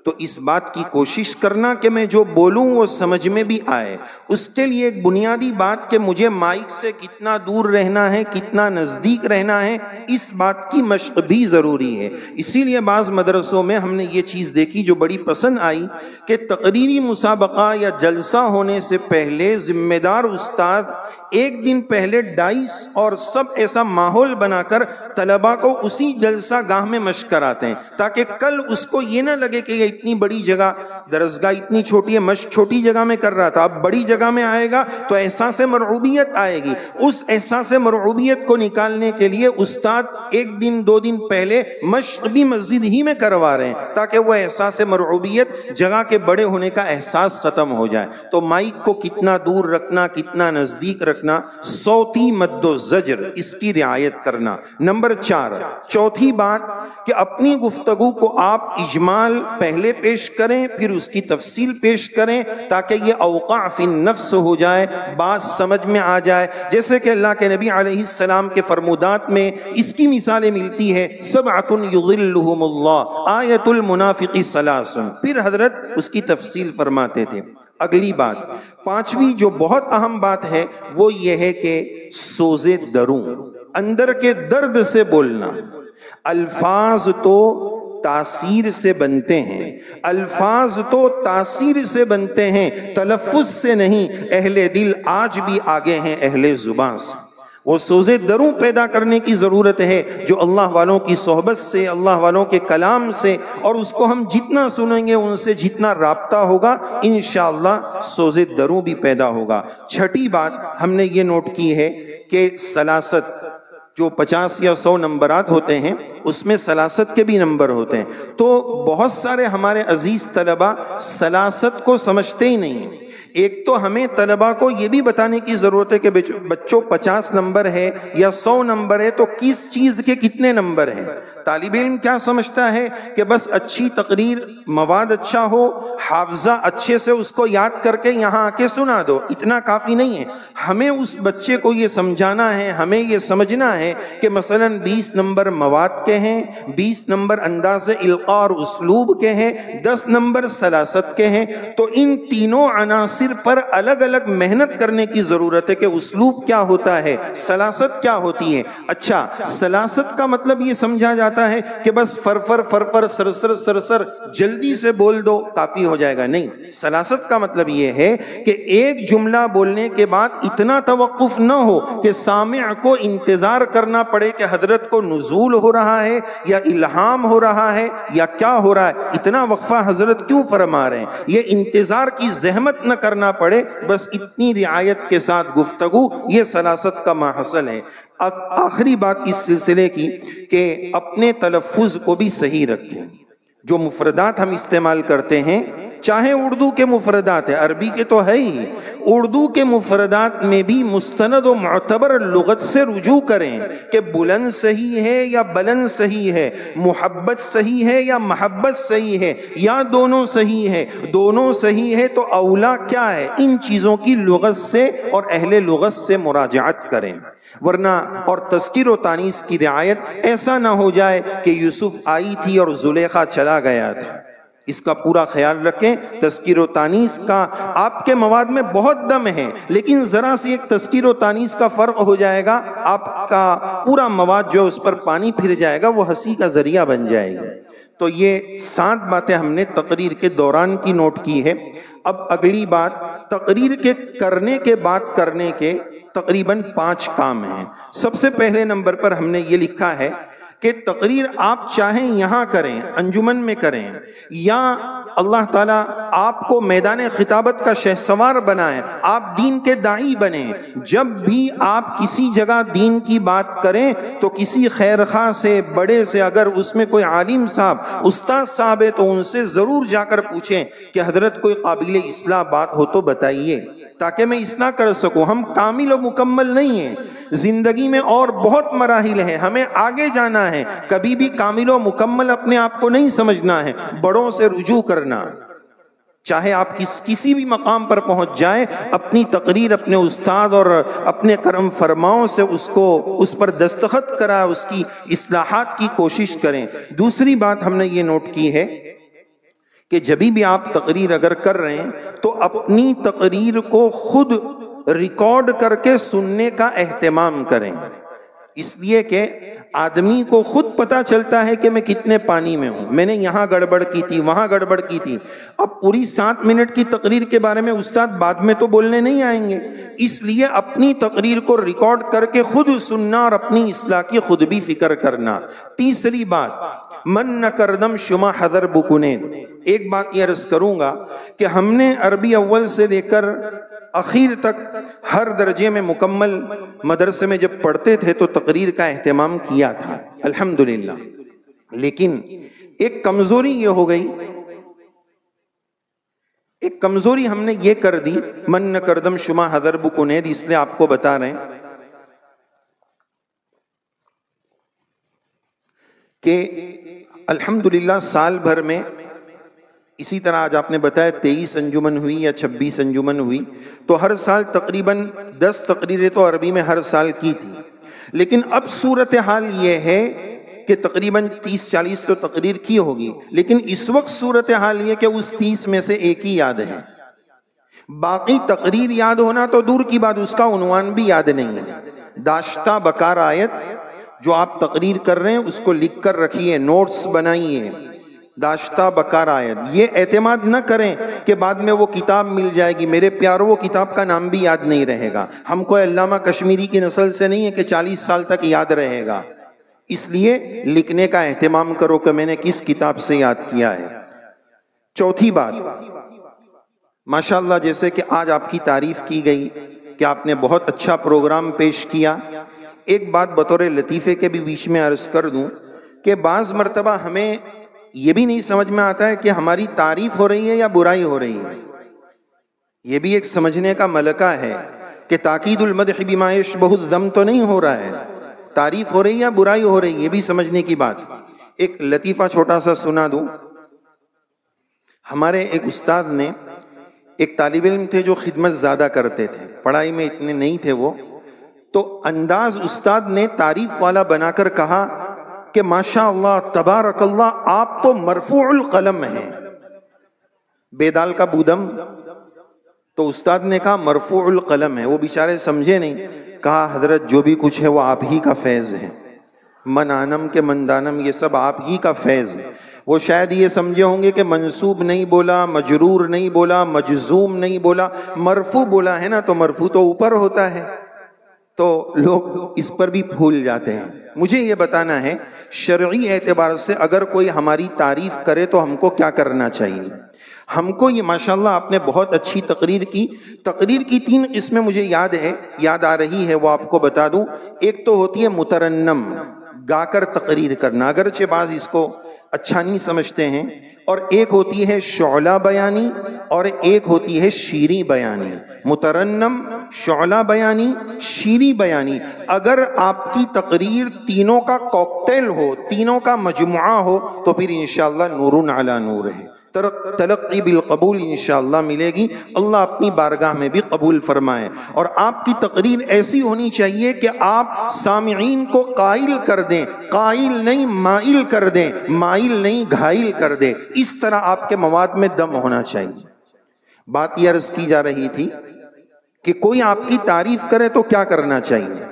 تو اس بات کی کوشش کرنا کہ میں جو بولوں وہ سمجھ میں بھی آئے۔ اس کے لیے ایک بنیادی بات کہ مجھے مائک سے کتنا دور رہنا ہے، کتنا نزدیک رہنا ہے، اس بات کی مشق بھی ضروری ہے۔ اسی لیے بعض مدرسوں میں ہم نے یہ چیز دیکھی جو بڑی پسند آئی کہ تقریری مسابقہ یا جلسہ ہونے سے پہلے ذمہ دار استاد ایک دن پہلے ڈائس اور سب ایسا ماحول بنا کر طلباء کو اسی جلسہ گاہ میں مشق کراتے ہیں، تاکہ کل اس کو یہ نہ لگے کہ یہ اتنی بڑی جگہ، درسگاہ اتنی چھوٹی ہے، مشق چھوٹی جگہ میں کر رہا تھا، اب بڑی جگہ میں آئے گا تو احساس مرعوبیت آئے گی۔ اس احساس مرعوبیت کو نکالنے کے لیے استاد 1 دن 2 دن پہلے مشق بھی مسجد ہی میں کروا رہے ہیں، تاکہ وہ احساس مرعوبیت، جگہ کے بڑے ہونے کا احساس ختم ہو جائے۔ تو مائک کو کتنا دور رکھنا، کتنا نزدیک رکھنا، صوتی مد و زجر، اس کی رعایت کرنا۔ نمبر 4، چوتھی بات کہ اپنی گفتگو کو آپ اجمال پہلے پیش کریں، پھر اس کی تفصیل پیش کریں، تاکہ یہ اوقع فی النفس ہو جائے، بات سمجھ میں آ جائے۔ جیسے کہ اللہ کے نبی علیہ السلام کے فرمودات میں اس کی مثالیں ملتی ہے، سبعۃ یظلھم اللہ، آیۃ المنافق ثلاث، پھر حضرت اس کی تفصیل فرماتے تھے۔ اگلی بات، 5ویں جو بہت اہم بات ہے وہ یہ ہے کہ سوز دروں، اندر کے درد سے بولنا۔ الفاظ تو تاثیر سے بنتے ہیں، الفاظ تو تاثیر سے بنتے ہیں، تلفظ سے نہیں۔ اہل دل آج بھی آگے ہیں اہل زبان سے۔ وہ سوز دروں پیدا کرنے کی ضرورت ہے جو اللہ والوں کی صحبت سے، اللہ والوں کے کلام سے، اور اس کو ہم جتنا سنیں گے ان سے جتنا رابطہ ہوگا انشاءاللہ سوز دروں بھی پیدا ہوگا۔ 6ٹھی بات ہم نے یہ نوٹ کی ہے کہ سلاست، جو 50 یا 100 نمبرات ہوتے ہیں اس میں سلاست کے بھی نمبر ہوتے ہیں، تو بہت سارے ہمارے عزیز طلباء سلاست کو سمجھتے ہی نہیں ہیں۔ ایک تو ہمیں طلباء کو یہ بھی بتانے کی ضرورت ہے کہ بچوں 50 نمبر ہے یا 100 نمبر ہے تو کس چیز کے کتنے نمبر ہیں۔ طالب علم کیا سمجھتا ہے کہ بس اچھی تقریر، مواد اچھا ہو، حافظہ اچھے سے اس کو یاد کر کے یہاں آ کے سنا دو، اتنا کافی نہیں ہے۔ ہمیں اس بچے کو یہ سمجھانا ہے، ہمیں یہ سمجھنا ہے کہ مثلا 20 نمبر مواد کے ہیں، 20 نمبر انداز القاء اور اسلوب کے ہیں، 10 نمبر سلاست کے ہیں، تو ان تینوں عناصر پر الگ الگ محنت کرنے کی ضرورت ہے کہ اسلوب کیا ہوتا ہے، سلاست کیا ہوتی ہے۔ اچھا، سلاست کا مطلب یہ سمجھا جاتا ہے کہ بس فرفر فرفر سرسر سرسر جلدی سے بول دو کافی ہو جائے گا، نہیں۔ سلاست کا مطلب یہ ہے کہ ایک جملہ بولنے کے بعد اتنا توقف نہ ہو کہ سامع کو انتظار کرنا پڑے کہ حضرت کو نزول ہو رہا ہے یا الہام ہو رہا ہے یا کیا ہو رہا ہے، اتنا وقفہ حضرت کیوں فرما رہے ہیں، یہ انتظار کی زحمت نہ کرنا پڑے، بس اتنی رعایت کے ساتھ گفتگو، یہ سلاست کا ماحصل ہے۔ آخری بات اس سلسلے کی کہ اپنے تلفظ کو بھی صحیح رکھیں۔ جو مفردات ہم استعمال کرتے ہیں، چاہے اردو کے مفردات ہیں، عربی کے تو ہے ہی، اردو کے مفردات میں بھی مستند و معتبر لغت سے رجوع کریں کہ بلند صحیح ہے یا بلند صحیح ہے، محبت صحیح ہے یا محبت صحیح ہے یا دونوں صحیح ہے۔ دونوں صحیح ہے تو اولا کیا ہے، ان چیزوں کی لغت سے اور اہل لغت سے مراجعت کریں، ورنہ اور تذکیر و تانیث کی رعایت ایسا نہ ہو جائے کہ یوسف آئی تھی اور زلیخا چلا گیا تھا۔ اس کا پورا خیال رکھیں۔ تذکیر و تانیث کا آپ کے مواد میں بہت دم ہے، لیکن ذرا سی ایک تذکیر و تانیث کا فرق ہو جائے گا، آپ کا پورا مواد جو اس پر پانی پھر جائے گا، وہ ہنسی کا ذریعہ بن جائے گا۔ تو یہ 7 باتیں ہم نے تقریر کے دوران کی نوٹ کی ہے۔ اب اگلی بات، تقریر کے کرنے کے بعد کرنے کے تقریباً 5 کام ہیں۔ سب سے پہلے نمبر پر ہم نے یہ لکھا ہے کہ تقریر آپ چاہیں یہاں کریں، انجمن میں کریں، یا اللہ تعالیٰ آپ کو میدان خطابت کا شہسوار بنائیں، آپ دین کے داعی بنیں، جب بھی آپ کسی جگہ دین کی بات کریں تو کسی خیرخواہ سے، بڑے سے، اگر اس میں کوئی عالم صاحب، استاد صاحب ہے تو ان سے ضرور جا کر پوچھیں کہ حضرت کوئی قابل اصلاح بات ہو تو بتائیے، تاکہ میں اصلاح کر سکوں۔ ہم کامل و مکمل نہیں ہیں، زندگی میں اور بہت مراحل ہیں، ہمیں آگے جانا ہے، کبھی بھی کامل و مکمل اپنے آپ کو نہیں سمجھنا ہے، بڑوں سے رجوع کرنا۔ چاہے آپ کسی بھی مقام پر پہنچ جائیں، اپنی تقریر اپنے استاد اور اپنے کرم فرماؤں سے اس پر دستخط کرائیں، اس کی اصلاحات کی کوشش کریں۔ دوسری بات ہم نے یہ نوٹ کی ہے کہ جبھی بھی آپ تقریر اگر کر رہے ہیں تو اپنی تقریر کو خود ریکارڈ کر کے سننے کا اہتمام کریں، اس لیے کہ آدمی کو خود پتا چلتا ہے کہ میں کتنے پانی میں ہوں، میں نے یہاں گڑبڑ کی تھی، وہاں گڑبڑ کی تھی۔ اب پوری 7 منٹ کی تقریر کے بارے میں استاد بعد میں تو بولنے نہیں آئیں گے، اس لیے اپنی تقریر کو ریکارڈ کر کے خود سننا اور اپنی اصلاح کی خود بھی فکر کرنا۔ تیسری بات، من نہ کردم شما حذر بکنید۔ ایک بات یہ عرض کروں گا کہ ہم نے عربی اول سے لے کر اخیر تک ہر درجے میں مکمل مدرسے میں جب پڑھتے تھے تو تقریر کا اہتمام کیا تھا الحمدللہ، لیکن ایک کمزوری یہ ہو گئی، ایک کمزوری ہم نے یہ کر دی، من نہ کردم شما حذر بکنید، اس لیے آپ کو بتا رہے ہیں کہ الحمدللہ سال بھر میں اسی طرح آج آپ نے بتایا 23 انجمن ہوئی یا 26 انجمن ہوئی، تو ہر سال تقریباً 10 تقریریں تو عربی میں ہر سال کی تھی، لیکن اب صورتحال یہ ہے کہ تقریباً 30-40 تو تقریر کی ہوگی، لیکن اس وقت صورتحال یہ کہ اس 30 میں سے ایک ہی یاد ہے، باقی تقریر یاد ہونا تو دور کی بات، اس کا عنوان بھی یاد نہیں ہے۔ داشتہ بکار آیت، جو آپ تقریر کر رہے ہیں اس کو لکھ کر رکھیے، نوٹس بنائیے، داشتہ بکار آیت۔ یہ اعتماد نہ کریں کہ بعد میں وہ کتاب مل جائے گی، میرے پیاروں وہ کتاب کا نام بھی یاد نہیں رہے گا، ہم کوئی علامہ کشمیری کی نسل سے نہیں ہے کہ 40 سال تک یاد رہے گا، اس لیے لکھنے کا اہتمام کرو کہ میں نے کس کتاب سے یاد کیا ہے۔ چوتھی بات، ماشاءاللہ جیسے کہ آج آپ کی تعریف کی گئی کہ آپ نے بہت اچھا پروگرام پیش کیا، ایک بات بطور لطیفے کے بھی بیچ میں عرض کر دوں کہ بعض مرتبہ ہمیں یہ بھی نہیں سمجھ میں آتا ہے کہ ہماری تعریف ہو رہی ہے یا برائی ہو رہی ہے، یہ بھی ایک سمجھنے کا ملکہ ہے کہ تاکید المدح بما یشبہ الذم تو نہیں ہو رہا ہے، تعریف ہو رہی ہے یا برائی ہو رہی ہے، یہ بھی سمجھنے کی بات۔ ایک لطیفہ چھوٹا سا سنا دوں. ہمارے ایک استاد نے، ایک طالب علم تھے جو خدمت زیادہ کرتے تھے، پڑھائی میں اتنے نہیں تھے وہ، تو انداز استاد نے تعریف والا بنا کر کہا کہ ماشاء اللہ تبارک اللہ آپ تو مرفوع القلم ہیں. بیدال کا بودم. تو استاد نے کہا مرفوع القلم ہے. وہ بیچارے سمجھے نہیں. کہا حضرت جو بھی کچھ ہے وہ آپ ہی کا فیض ہے، منانم کے مندانم یہ سب آپ ہی کا فیض ہے. وہ شاید یہ سمجھے ہوں گے کہ منصوب نہیں بولا، مجرور نہیں بولا، مجزوم نہیں بولا، مرفوع بولا ہے نا، تو مرفوع تو اوپر ہوتا ہے. تو لوگ اس پر بھی بھول جاتے ہیں. مجھے یہ بتانا ہے شرعی اعتبار سے اگر کوئی ہماری تعریف کرے تو ہم کو کیا کرنا چاہیے. ہم کو یہ ماشاءاللہ آپ نے بہت اچھی تقریر کی. تقریر کی 3 قسمیں مجھے یاد آ رہی ہے، وہ آپ کو بتا دوں. ایک تو ہوتی ہے مترنم، گا کر تقریر کرنا، اگرچہ بعض اس کو اچھا نہیں سمجھتے ہیں. اور ایک ہوتی ہے شعلہ بیانی اور ایک ہوتی ہے شیریں بیانی. مترنم، شعلہ بیانی، شیریں بیانی. اگر آپ کی تقریر تینوں کا کوکٹیل ہو، تینوں کا مجموعہ ہو، تو پھر انشاءاللہ نور علی نور ہے. تلقی بالقبول انشاءاللہ ملے گی. اللہ اپنی بارگاہ میں بھی قبول فرمائے. اور آپ کی تقریر ایسی ہونی چاہیے کہ آپ سامعین کو قائل کر دیں، قائل نہیں مائل کر دیں، مائل نہیں گھائل کر دیں. اس طرح آپ کے مواد میں دم ہونا چاہیے. بات یہ عرض کی جا رہی تھی کہ کوئی آپ کی تعریف کرے تو کیا کرنا چاہیے.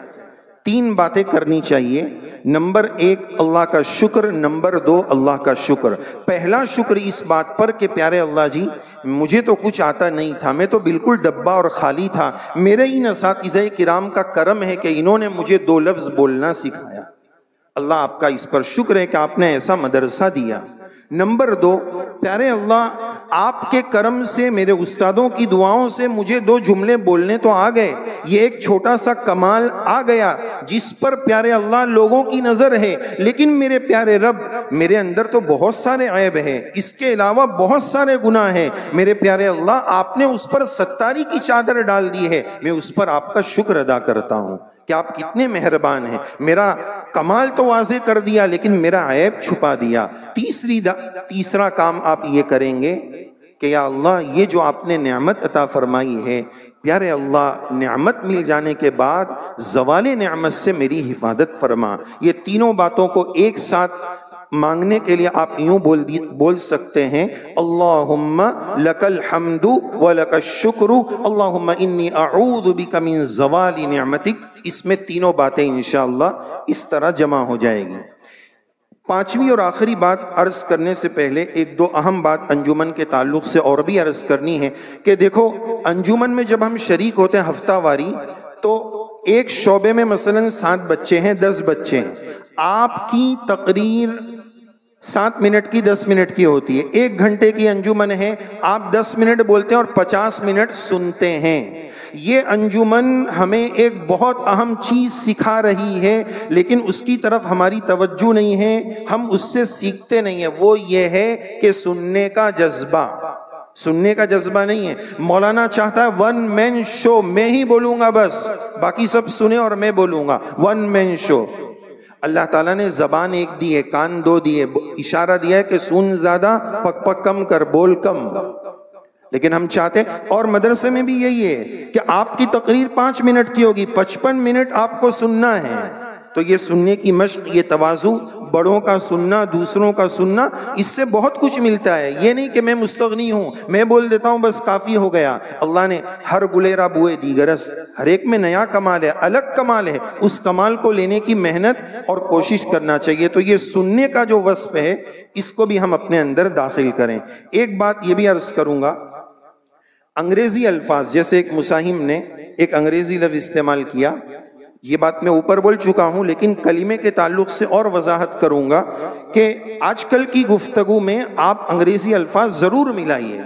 3 باتیں کرنی چاہیے. نمبر 1 اللہ کا شکر، نمبر 2 اللہ کا شکر. پہلا شکر اس بات پر کہ پیارے اللہ جی مجھے تو کچھ آتا نہیں تھا، میں تو بالکل ڈبہ اور خالی تھا. میرے ان اساتذہ کرام کا کرم ہے کہ انہوں نے مجھے 2 لفظ بولنا سکھایا. اللہ آپ کا اس پر شکر ہے کہ آپ نے ایسا مدرسہ دیا. نمبر 2 پیارے اللہ آپ کے کرم سے، میرے استادوں کی دعاؤں سے مجھے 2 جملے بولنے تو آ گئے. یہ ایک چھوٹا سا کمال آ گیا جس پر پیارے اللہ لوگوں کی نظر ہے، لیکن میرے پیارے رب میرے اندر تو بہت سارے عیب ہیں، اس کے علاوہ بہت سارے گناہ ہیں. میرے پیارے اللہ آپ نے اس پر ستاری کی چادر ڈال دی ہے. میں اس پر آپ کا شکر ادا کرتا ہوں کہ آپ کتنے مہربان ہیں. میرا کمال تو واضح کر دیا لیکن میرا عیب چھپا دیا. تیسرا کام آپ یہ کریں گے کہ یا اللہ یہ جو آپ نے نعمت عطا فرمائی ہے، پیارے اللہ نعمت مل جانے کے بعد زوال نعمت سے میری حفاظت فرما. یہ تینوں باتوں کو ایک ساتھ مانگنے کے لیے آپ یوں بول سکتے ہیں اللہم لک الحمد ولک الشکر اللہم انی اعوذ بک من زوال نعمتک. اس میں تینوں باتیں انشاءاللہ اس طرح جمع ہو جائے گی. 5ویں اور آخری بات عرض کرنے سے پہلے 1-2 اہم بات انجمن کے تعلق سے اور بھی عرض کرنی ہے کہ دیکھو انجمن میں جب ہم شریک ہوتے ہیں ہفتہ واری، تو ایک شعبے میں مثلا 7 بچے ہیں، 10 بچے ہیں. آپ کی تقریر 7 منٹ کی 10 منٹ کی ہوتی ہے. 1 گھنٹے کی انجمن ہے، آپ 10 منٹ بولتے ہیں اور 50 منٹ سنتے ہیں. یہ انجمن ہمیں ایک بہت اہم چیز سکھا رہی ہے لیکن اس کی طرف ہماری توجہ نہیں ہے، ہم اس سے سیکھتے نہیں ہیں. وہ یہ ہے کہ سننے کا جذبہ، سننے کا جذبہ نہیں ہے. مولانا چاہتا ہے 1 مین شو، میں ہی بولوں گا بس، باقی سب سنیں اور میں بولوں گا. 1 مین شو. اللہ تعالیٰ نے زبان ایک دی ہے، کان 2 دیے، اشارہ دیا ہے کہ سن زیادہ، پک پک کم کر، بول کم. لیکن ہم چاہتے ہیں، اور مدرسے میں بھی یہی ہے کہ آپ کی تقریر 5 منٹ کی ہوگی، 55 منٹ آپ کو سننا ہے. تو یہ سننے کی مشق، یہ تواضع، بڑوں کا سننا، دوسروں کا سننا، اس سے بہت کچھ ملتا ہے. یہ نہیں کہ میں مستغنی ہوں، میں بول دیتا ہوں بس کافی ہو گیا. اللہ نے ہر گلیرا بوئے دیگرست، ہر ایک میں نیا کمال ہے، الگ کمال ہے. اس کمال کو لینے کی محنت اور کوشش کرنا چاہیے. تو یہ سننے کا جو وصف ہے اس کو بھی ہم اپنے اندر داخل کریں. ایک بات یہ بھی عرض کروں گا، انگریزی الفاظ، جیسے ایک مساہم نے ایک انگریزی لفظ استعمال کیا، یہ بات میں اوپر بول چکا ہوں لیکن کلمے کے تعلق سے اور وضاحت کروں گا کہ آج کل کی گفتگو میں آپ انگریزی الفاظ ضرور ملائیے،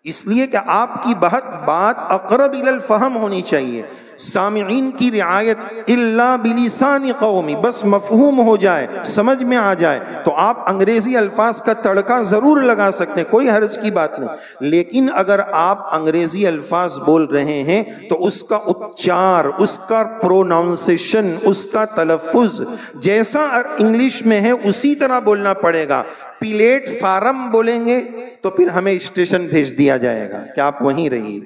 اس لیے کہ آپ کی بات اقرب الی الفہم ہونی چاہیے. سامعین کی رعایت الا بلسان قومی، بس مفہوم ہو جائے، سمجھ میں آ جائے تو آپ انگریزی الفاظ کا تڑکا ضرور لگا سکتے ہیں، کوئی حرج کی بات نہیں، لیکن اگر آپ انگریزی الفاظ بول رہے ہیں تو اس کا اچار، اس کا پروناؤنسیشن، اس کا تلفظ جیسا انگلش میں ہے اسی طرح بولنا پڑے گا۔ پلیٹ فارم بولیں گے تو پھر ہمیں اسٹیشن بھیج دیا جائے گا کہ آپ وہیں رہیے،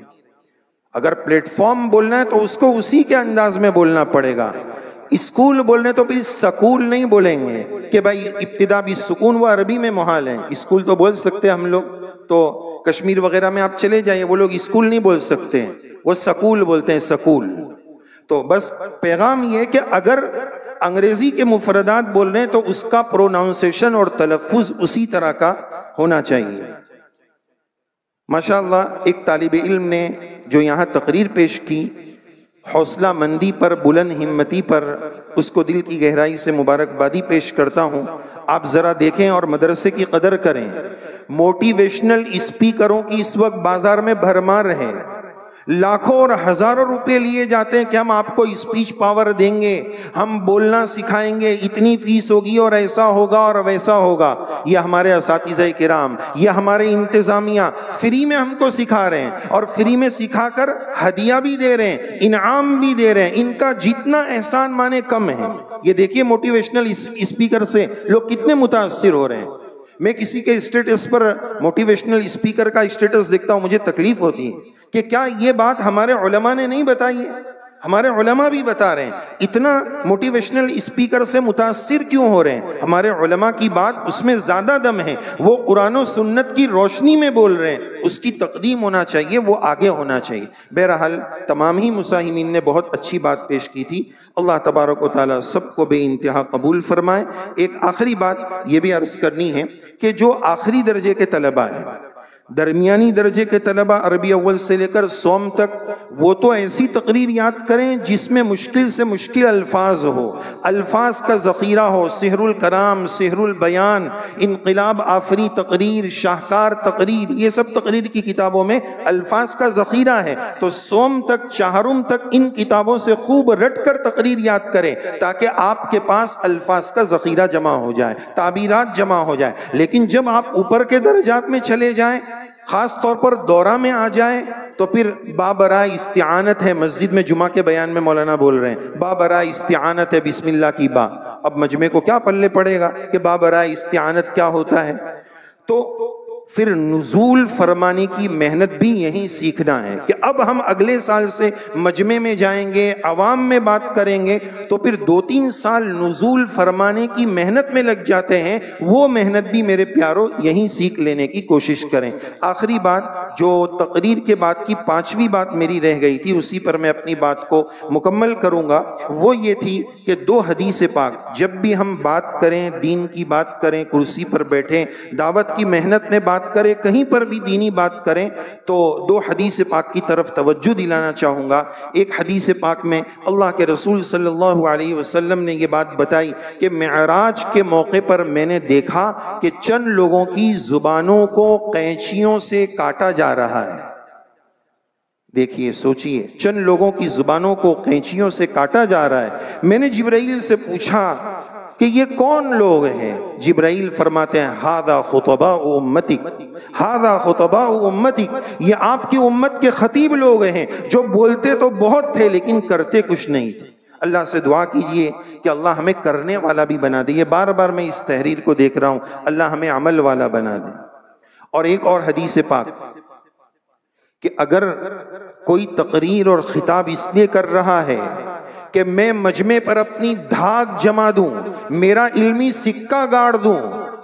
اگر پلیٹ فارم بولنا ہے تو اس کو اسی کے انداز میں بولنا پڑے گا۔ اسکول بولنے تو پھر سکول نہیں بولیں گے کہ بھائی ابتدا بھی سکون، وہ عربی میں محال ہے، اسکول تو بول سکتے ہم لوگ، تو کشمیر وغیرہ میں آپ چلے جائیں وہ لوگ اسکول نہیں بول سکتے ہیں، وہ سکول بولتے ہیں، سکول۔ تو بس پیغام یہ کہ اگر انگریزی کے مفردات بول رہے ہیں تو اس کا پروناؤنسیشن اور تلفظ اسی طرح کا ہونا چاہیے۔ ماشاءاللہ ایک طالب علم نے جو یہاں تقریر پیش کی، حوصلہ مندی پر، بلند ہمتی پر، اس کو دل کی گہرائی سے مبارکبادی پیش کرتا ہوں۔ آپ ذرا دیکھیں اور مدرسے کی قدر کریں۔ موٹیویشنل اسپیکروں کی اس وقت بازار میں بھرمار ہے، لاکھوں اور ہزاروں روپے لیے جاتے ہیں کہ ہم آپ کو اسپیچ پاور دیں گے، ہم بولنا سکھائیں گے، اتنی فیس ہوگی اور ایسا ہوگا اور ویسا ہوگا۔ یہ ہمارے اساتذہ کرام، یہ ہمارے انتظامیہ فری میں ہم کو سکھا رہے ہیں، اور فری میں سکھا کر ہدیہ بھی دے رہے ہیں، انعام بھی دے رہے ہیں، ان کا جتنا احسان مانے کم ہے۔ یہ دیکھیے موٹیویشنل اسپیکر سے لوگ کتنے متاثر ہو رہے ہیں۔ میں کسی کے اسٹیٹس پر موٹیویشنل اسپیکر کا اسٹیٹس دیکھتا ہوں، مجھے تکلیف ہوتی ہے کہ کیا یہ بات ہمارے علماء نے نہیں بتائی ہے؟ ہمارے علماء بھی بتا رہے ہیں، اتنا موٹیویشنل اسپیکر سے متاثر کیوں ہو رہے ہیں؟ ہمارے علماء کی بات اس میں زیادہ دم ہے، وہ قرآن و سنت کی روشنی میں بول رہے ہیں، اس کی تقدیم ہونا چاہیے، وہ آگے ہونا چاہیے۔ بہرحال تمام ہی مساہمین نے بہت اچھی بات پیش کی تھی، اللہ تبارک و تعالیٰ سب کو بے انتہا قبول فرمائے۔ ایک آخری بات یہ بھی عرض کرنی ہے کہ جو آخری درجے کے طلباء ہیں، درمیانی درجے کے طلباء عربی اول سے لے کر سوم تک، وہ تو ایسی تقریر یاد کریں جس میں مشکل سے مشکل الفاظ ہو، الفاظ کا ذخیرہ ہو، سحر الکلام، سحر البیان، انقلاب آفری تقریر، شاہکار تقریر، یہ سب تقریر کی کتابوں میں الفاظ کا ذخیرہ ہے۔ تو سوم تک، چہارم تک ان کتابوں سے خوب رٹ کر تقریر یاد کریں تاکہ آپ کے پاس الفاظ کا ذخیرہ جمع ہو جائے، تعبیرات جمع ہو جائے۔ لیکن جب آپ اوپر کے درجات میں چلے جائیں، خاص طور پر دورہ میں آ جائیں، تو پھر بابرائے استعانت ہے، مسجد میں جمعہ کے بیان میں مولانا بول رہے ہیں بابرائے استعانت ہے، بسم اللہ کی با۔ اب مجمع کو کیا پلے پڑے گا کہ بابرائے استعانت کیا ہوتا ہے؟ تو پھر نزول فرمانے کی محنت بھی یہیں سیکھنا ہے کہ اب ہم اگلے سال سے مجمع میں جائیں گے، عوام میں بات کریں گے، تو پھر 2-3 سال نزول فرمانے کی محنت میں لگ جاتے ہیں، وہ محنت بھی میرے پیاروں یہیں سیکھ لینے کی کوشش کریں۔ آخری بات جو تقریر کے بعد کی 5ویں بات میری رہ گئی تھی، اسی پر میں اپنی بات کو مکمل کروں گا، وہ یہ تھی کہ 2 حدیث پاک جب بھی ہم بات کریں، دین کی بات کریں، کرسی پر بیٹھیں، دعوت کی محنت میں بات کریں، کہیں پر بھی دینی بات کریں، تو 2 حدیث پاک کی طرف توجہ دلانا چاہوں گا۔ ایک حدیث پاک میں اللہ کے رسول صلی اللہ علیہ وسلم نے یہ بات بتائی کہ معراج کے موقع پر میں نے دیکھا کہ چند لوگوں کی زبانوں کو قینچیوں سے کاٹا جا رہا ہے۔ دیکھیے، سوچئے، چند لوگوں کی زبانوں کو قینچیوں سے کاٹا جا رہا ہے۔ میں نے جبرائیل سے پوچھا کہ یہ کون لوگ ہیں؟ جبرائیل فرماتے ہیں ھذا خطباء امتک، ھذا خطباء امتک، یہ آپ کی امت کے خطیب لوگ ہیں جو بولتے تو بہت تھے لیکن کرتے کچھ نہیں تھے۔ اللہ سے دعا کیجئے کہ اللہ ہمیں کرنے والا بھی بنا دے۔ یہ بار بار میں اس تحریر کو دیکھ رہا ہوں، اللہ ہمیں عمل والا بنا دے۔ اور ایک اور حدیث پاک کہ اگر کوئی تقریر اور خطاب اس لیے کر رہا ہے کہ میں مجمع پر اپنی دھاگ جما دوں، میرا علمی سکہ گاڑ دوں،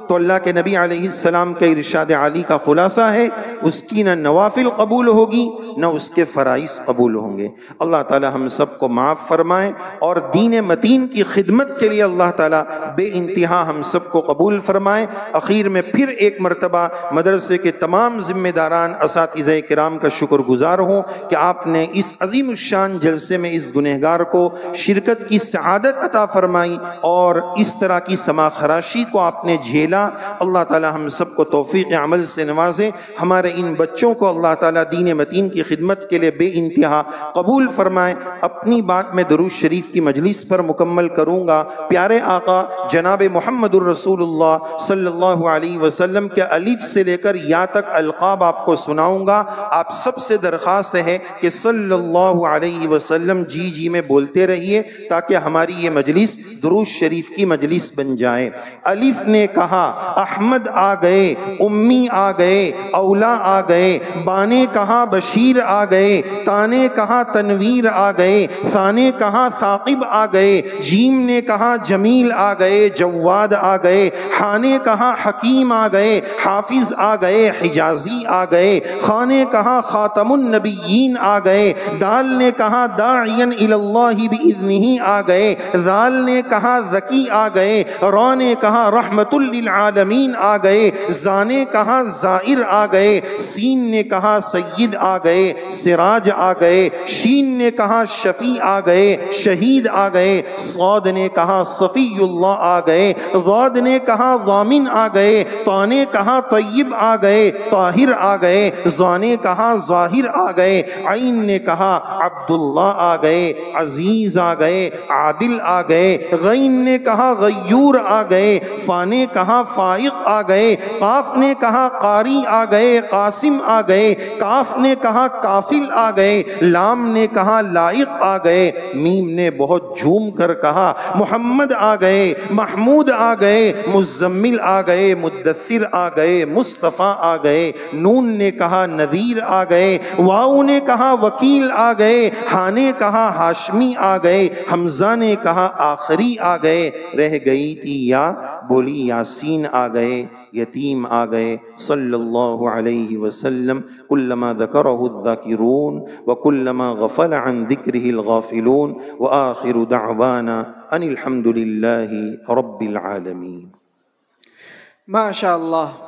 تو اللہ کے نبی علیہ السلام کے ارشاد عالی کا خلاصہ ہے اس کی نہ نوافل قبول ہوگی نہ اس کے فرائض قبول ہوں گے۔ اللہ تعالی ہم سب کو معاف فرمائے اور دین متین کی خدمت کے لیے اللہ تعالی بے انتہا ہم سب کو قبول فرمائے۔ اخیر میں پھر ایک مرتبہ مدرسے کے تمام ذمہ داران، اساتذہ کرام کا شکر گزار ہوں کہ آپ نے اس عظیم الشان جلسے میں اس گنہگار کو شرکت کی سعادت عطا فرمائی اور اس طرح کی سما خراشی کو آپ نے جھیلا۔ اللہ تعالی ہم سب کو توفیق عمل سے نوازے، ہمارے ان بچوں کو اللہ تعالی دین متین کی خدمت کے لیے بے انتہا قبول فرمائے۔ اپنی بات میں درود شریف کی مجلس پر مکمل کروں گا۔ پیارے آقا جناب محمد الرسول اللہ صلی اللہ علیہ وسلم کے الف سے لے کر یا تک القاب آپ کو سناؤں گا۔ آپ سب سے درخواست ہے کہ صلی اللہ علیہ وسلم جی جی میں بولتے رہیے تاکہ ہماری یہ مجلس درود شریف کی مجلس بن جائے۔ الف نے کہا احمد آ گئے، امی آ گئے، اولا آ گئے، بانے کہا بشیر آ گئے، تانے کہا تنویر آ گئے، ثانے کہا ثاقب آ گئے، جیم نے کہا جمیل آ گئے، جواد آ گئے، حانے کہا حکیم آ گئے، حافظ آ گئے، حجازی آ گئے، خانے کہا خاتم النبیین آ گئے، دال نے کہا داعین اللہ بإذنہ آ گئے، ذال نے کہا ذکی آ گئے، را نے کہا رحمت للعالمین آ گئے، زا نے کہا زائر آ گئے، سین نے کہا سید آ گئے، سراج آ گئے، شین نے کہا شفیع آ گئے، شہید آ گئے، صاد نے کہا صفی اللہ آ گئے، ضاد نے کہا ضامن آ گئے، طا نے کہا طیب آ گئے، طاہر آ گئے، ظا نے کہا ظاہر آ گئے، عین نے کہا عبداللہ آ گئے، عزیز آ گئے، عادل آ گئے، غین نے کہا غیور آ گئے، فا نے کہا فائق آ گئے، قاف نے کہا قاری آ گئے، قاسم آ گئے، کاف نے کہا کافل آ گئے، لام نے کہا لائق آ گئے، میم نے بہت جھوم کر کہا محمد آ گئے، محمود آ گئے، مزمل آ گئے، مدثر آ گئے، مصطفیٰ آ گئے، نون نے کہا نذیر آ گئے، واؤ نے کہا وکیل آ گئے، ہاں نے کہا ہاشمی آ گئے، حمزہ نے کہا آخری آ گئے، رہ گئی تھی یا بولی یاسین آ گئے، یتیم آ گئے۔ صلی اللہ علیہ وسلم کلما ذکرہ الذاکرون وکلما غفل عن ذکرہ الغافلون وآخر دعوانا ان الحمد للہ رب العالمین۔ ماشاء اللہ۔